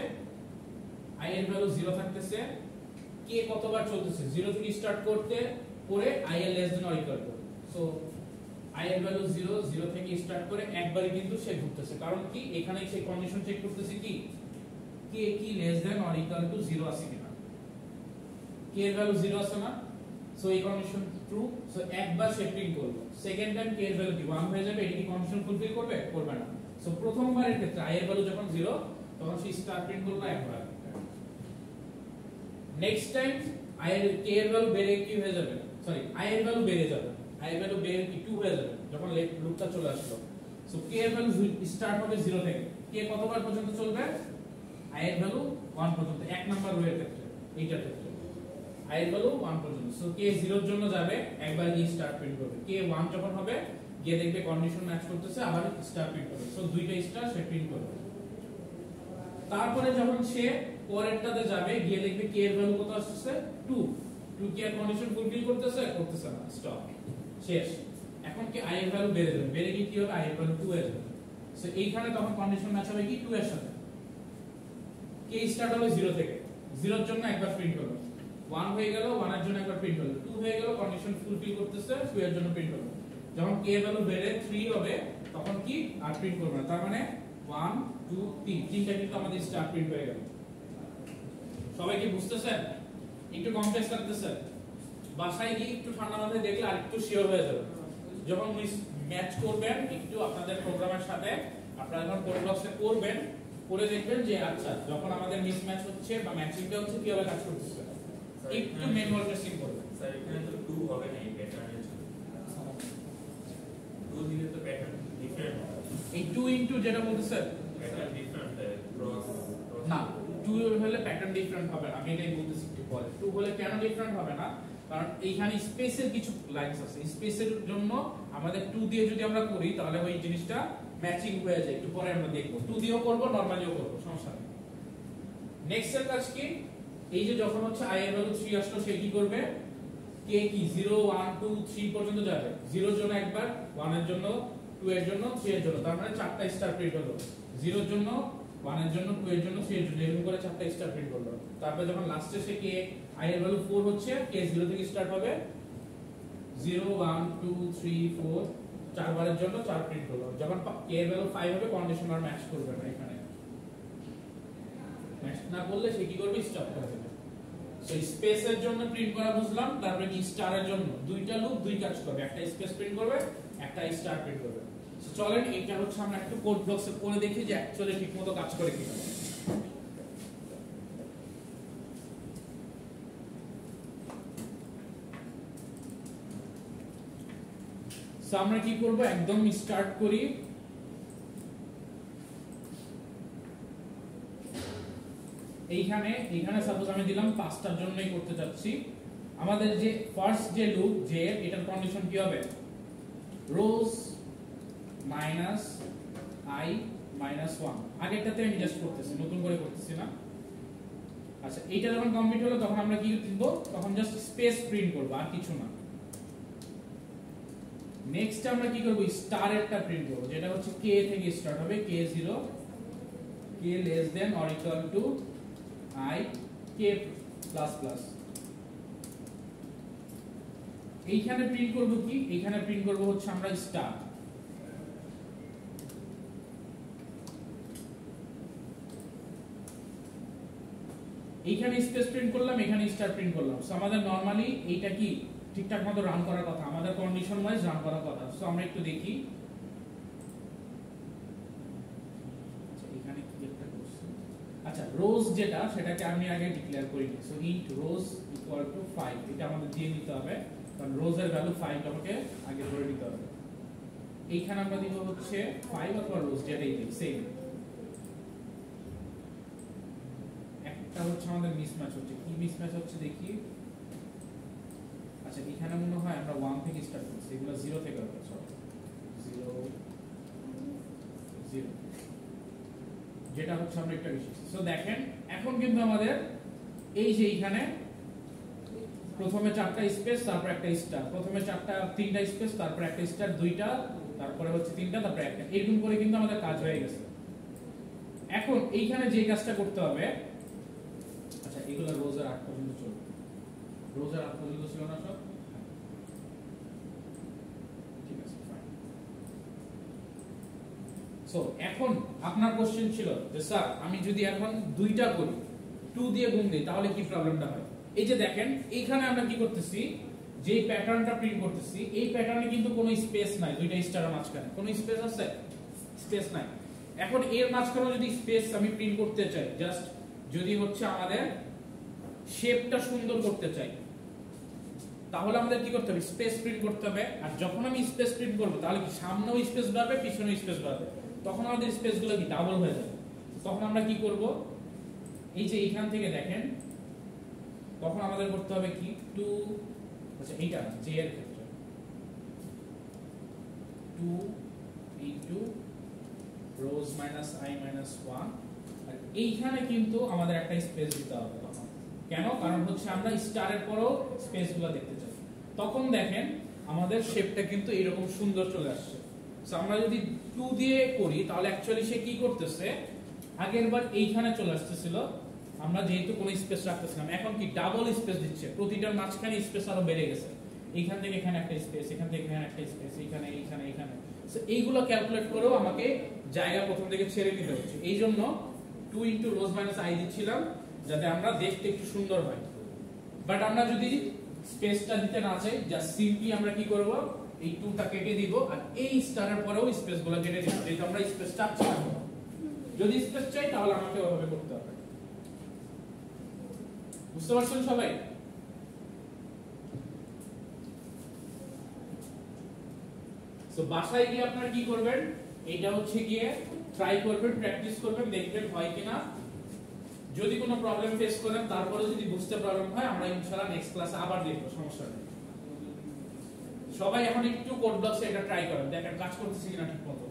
i এর ভ্যালু 0 থাকতেছে কে কতবার চলতেছে 0 থেকে স্টার্ট করতে করে i এর less than or equal two so i এর ভ্যালু 0 0 থেকে স্টার্ট করে একবারই কিন্তু সে ঘুরতেছে কারণ কি এখানে সেই কন্ডিশন চেক করতেছে কি k কি less than or equal two 0 আছে কিনা k এর ভ্যালু 0 আছে না সো এই কন্ডিশন ট্রু সো একবার সে প্রিন্ট করবে সেকেন্ড টাইম k এর ভ্যালু কি 1 হয়ে যাবে এটা কি কন্ডিশন ফুলফিল করবে করবে না সো প্রথমবারের ক্ষেত্রে i এর ভ্যালু যখন 0 তখন সে স্টার প্রিন্ট করবে একবার নেক্সট টাইম i এর k এর ভ্যালু বেড়ে কি হয়ে যাবে সরি i এর ভ্যালু বেড়ে যাবে i এর ভ্যালু বেড়ে কি 2 হয়ে যাবে যখন লুপটা চলে আসলো সো k এর ভ্যালু স্টার্ট হবে 0 থেকে k কতবার পর্যন্ত চলবে i এর ভ্যালু 1 পর্যন্ত এক নাম্বার রো এর ক্ষেত্রে এইটার ক্ষেত্রে i এর ভ্যালু 1 পর্যন্ত সো k 0 এর জন্য যাবে একবার গিয়ে স্টার প্রিন্ট করবে k 1 যখন হবে গিয়ে দেখবে কন্ডিশন ম্যাচ করতেছে আবার স্টার প্রিন্ট করবে সো দুইটা স্টার সে প্রিন্ট করবে তারপরে যখন সে পরেরটাতে যাবে গিয়ে দেখবে k এর ভ্যালু কত আসছে 2 2 কি আর কন্ডিশন ফুলফিল করতেছে করতেছে না স্টপ শেষ এখন কি i এর ভ্যালু বেড়ে যাবে বেড়ে গিয়ে কি হবে i এর ভ্যালু 2 হয়ে যাবে সো এইখানে তখন কন্ডিশন ম্যাচ হবে কি 2 এর সাথে k স্টার্ট হবে 0 থেকে 0 এর জন্য একবার প্রিন্ট হলো 1 হয়ে গেল 1 এর জন্য একবার প্রিন্ট হলো 2 হয়ে গেল কন্ডিশন ফুলফিল করতেছে 2 এর জন্য প্রিন্ট হলো যখন k এর ভ্যালু বেড়ে 3 হবে তখন কি আর প্রিন্ট করবে না তার মানে 1 2 3 তিনটা কিন্তু আমাদের স্টার প্রিন্ট হয়ে গেল সবাই কি বুঝতেছেন একটু কমপ্লেক্স লাগতেছে বাসায় গিয়ে একটু ঠান্ডা মাথায় দেখলে আরেকটু শিওর হয়ে যাবে যখন ম্যাচ করবেন একটু আপনাদের প্রোগ্রামের সাথে আপনারা যখন কোড ব্লকসে করবেন করে দেখবেন যে আচ্ছা যখন আমাদের মিসম্যাচ হচ্ছে বা ম্যাচিংটা হচ্ছে কিভাবে কাজ করতেছে একটু ম্যানুয়াল টেস্টিং করবেন স্যার এখানে তো 2 হবে না এই প্যাটার্নের জন্য 2 দিলে তো প্যাটার্ন ডিফারেন্ট হবে এই 2 ইনটু যেটা বলতেছে প্যাটার্ন ডিফারেন্ট ক্রস না 2 হলে প্যাটার্ন ডিফারেন্ট হবে না আমি এটাই বলতেছি একটু পরে 2 হলে কেন ডিফারেন্ট হবে না কারণ এইখানে স্পেসের কিছু লাইনস আছে স্পেসের জন্য আমাদের 2 দিয়ে যদি আমরা করি তাহলে ওই জিনিসটা ম্যাচিং হয়ে যায় একটু পরে আমরা দেখব 2 দিয়েও করব নরমালিও করব সমস্যা নেই নেক্সট এর কাজ কি এই যে যখন হচ্ছে i এর ভ্যালু 3 আসলো সে কি করবে k কি 0 1 2 3 পর্যন্ত যাবে 0 এর জন্য একবার 1 এর জন্য 2 এর জন্য 3 এর জন্য তার মানে চারটা স্টার প্রিন্ট হলো 0 এর জন্য 1 এর জন্য 2 এর জন্য 3 এর জন্য এরকম করে চারটা স্টার প্রিন্ট করলো তারপর যখন লাস্টে সে k i এর ভ্যালু 4 হচ্ছে k 0 থেকে স্টার্ট হবে 0 1 2 3 4 চারবারের জন্য 4 প্রিন্ট হলো যখন k এর ভ্যালু 5 হবে কন্ডিশন আর ম্যাচ করবে না এখানে ম্যাচ না করলে সে কি করবে স্টপ করে দেবে সো স্পেসের জন্য প্রিন্ট করা বুঝলাম তারপরে কি স্টারের জন্য দুইটা লুপ দুই কাজ করবে একটা স্পেস প্রিন্ট করবে একটা স্টার প্রিন্ট করবে চলেন এটা হচ্ছে আমরা একটু কোড ব্লকসে করে দেখি যে অ্যাকচুয়ালি ঠিকমতো কাজ করে কিনা। সো আমরা কি করব, একদম স্টার্ট করি। এইখানে সাপোজ আমি দিলাম 5টার জন্যই করতে যাচ্ছি। আমাদের যে ফার্স্ট যে লুপ যে এটার কন্ডিশন কি হবে, রোজ মাইনাস I মাইনাস 1। আগেরটাতে আমি জাস্ট করতেছি, নতুন করে করতেছি না। আচ্ছা, এইটা যখন কমপ্লিট হলো তখন আমরা কি দিব, তখন জাস্ট স্পেস প্রিন্ট করব, আর কিছু না। নেক্সট আমরা কি করব, স্টারেরটা প্রিন্ট করব, যেটা হচ্ছে k থেকে স্টার্ট হবে, k0 k less than or equal to I k plus plus। এইখানে প্রিন্ট করব কি, এইখানে প্রিন্ট করব হচ্ছে আমরা স্টার। এইখানে স্পেস প্রিন্ট করলাম, এখানে স্টার প্রিন্ট করলাম। সো আমাদের নরমালি এইটা কি ঠিকঠাক মতো রান করার কথা, আমাদের কন্ডিশন ওয়াইজ রান করার কথা। সো আমরা একটু দেখি এখানে কি একটা করছি। আচ্ছা, রোজ যেটা সেটাকে আমি আগে ডিক্লেয়ার করি। So int rose equal to 5, এটা আমাদের দিয়ে নিতে হবে, কারণ রোজের ভ্যালু 5 আমাকে আগে ধরে নিতে হবে। এইখানে আমরা দিব হচ্ছে 5 অথবা রোজ যেটাই দিই সেম। একটা হচ্ছে আমাদের মিসম্যাচ হচ্ছে, কি মিসম্যাচ হচ্ছে দেখি। আচ্ছা, এখানে মনে হয় আমরা 1 থেকে স্টার্ট করছি, এগুলো 0 থেকে হবে। সরি 0 0 যেটা হচ্ছে আমরা একটা বেশি। সো দেখেন এখন কিন্তু আমাদের এই যে এইখানে প্রথমে 4টা স্পেস, তারপর একটা স্টার, প্রথমে 3টা স্পেস, তারপর একটা স্টার, 2টা, তারপরে হচ্ছে 3টা, তারপর একটা, এরকম করে কিন্তু আমাদের কাজ হয়ে গেছে। এখন এইখানে যে কাজটা করতে হবে, আচ্ছা এগুলো রোজের 8 পর্যন্ত চলবে, রোজের 8 পর্যন্ত ছিল না সব, ঠিক আছে ফাইন। সো এখন আপনার কোশ্চেন ছিল যে স্যার আমি যদি এখন 2টা করি, 2 দিয়ে গুণ দিই, তাহলে কি প্রবলেমটা হয়। এই যে দেখেন এইখানে আমরা কি করতেছি, যে প্যাটার্নটা প্রিন্ট করতেছি, এই প্যাটার্নে কিন্তু কোনো স্পেস নাই, 2টা স্টারের মাঝখানে কোনো স্পেস আছে, স্পেস নাই। এখন এর মাঝখানে যদি স্পেস আমি প্রিন্ট করতে চাই, জাস্ট যদি হচ্ছে আমাদের শেপটা সুন্দর করতে চাই, তাহলে আমাদের কি করতে হবে, স্পেস প্রিন্ট করতে হবে। আর যখন আমি স্পেস প্রিন্ট করব, তাহলে কি সামনেও স্পেস বাড়বে, পিছনেও স্পেস বাড়বে, তখন আমাদের স্পেসগুলো কি ডাবল হয়ে যাবে। তখন আমরা কি করব, এই যে এইখান থেকে দেখেন, তখন আমাদের করতে হবে কি 2, আচ্ছা এইটা j এর ক্ষেত্রে 2 ইনটু রোজ মাইনাস I মাইনাস 1। আর এইখানে কিন্তু আমাদের একটা স্পেস দিতে হবে তখন। কেন? কারণ হচ্ছে আমরা স্টারের পরেও স্পেসগুলো দেখতে চাই। তখন দেখেন আমাদের শেপটা কিন্তু এরকম সুন্দর চলে আসছে। সো আমরা যদি 2 দিয়ে করি, তাহলে অ্যাকচুয়ালি সে কি করতেছে, আগের বার এইখানে চলে আসতেছিল, আমরা যেহেতু কোনো স্পেস রাখতেছিলাম, এখন কি ডাবল স্পেস দিচ্ছে, প্রতিটার মাঝখানে স্পেস আরো বেড়ে গেছে। এইখান থেকে এখানে একটা স্পেস, এখান থেকে এখানে একটা স্পেস, এইখানে এইখানে এইখানে। সো এইগুলো ক্যালকুলেট করেও আমাকে জায়গা প্রথম থেকে ছেড়ে নিতে হচ্ছে। এই জন্য 2 ইনটু রোজ মাইনাস I দিচ্ছিলাম, যাতে আমরা দেখতে একটু সুন্দর হয়। বাট আমরা যদি স্পেসটা দিতে না চাই, জাস্ট সিম্পলি আমরা কি করব, এই 2টা কেটে দিব, আর এই স্টারের পরেও স্পেসগুলো কেটে দিব, যেহেতু আমরা স্পেস চাচ্ছি না। যদি স্পেস চাই তাহলে আমাকে ওভাবে করতে হবে। বুঝতে পারছেন সবাই? সো বাসায় গিয়ে আপনারা কি করবেন, এটা হচ্ছে গিয়ে ট্রাই করবেন, প্র্যাকটিস করবেন, দেখবেন হয় কিনা। যদি কোনো প্রবলেম ফেস করেন, তারপরে যদি বুঝতে প্রবলেম হয়, আমরা ইনশাআল্লাহ নেক্সট ক্লাসে আবার দেখব, সমস্যা নেই। সবাই এখন একটু কোড ব্লকসে এটা ট্রাই করেন, দেখেন কাজ করতেছে কিনা ঠিকমতো।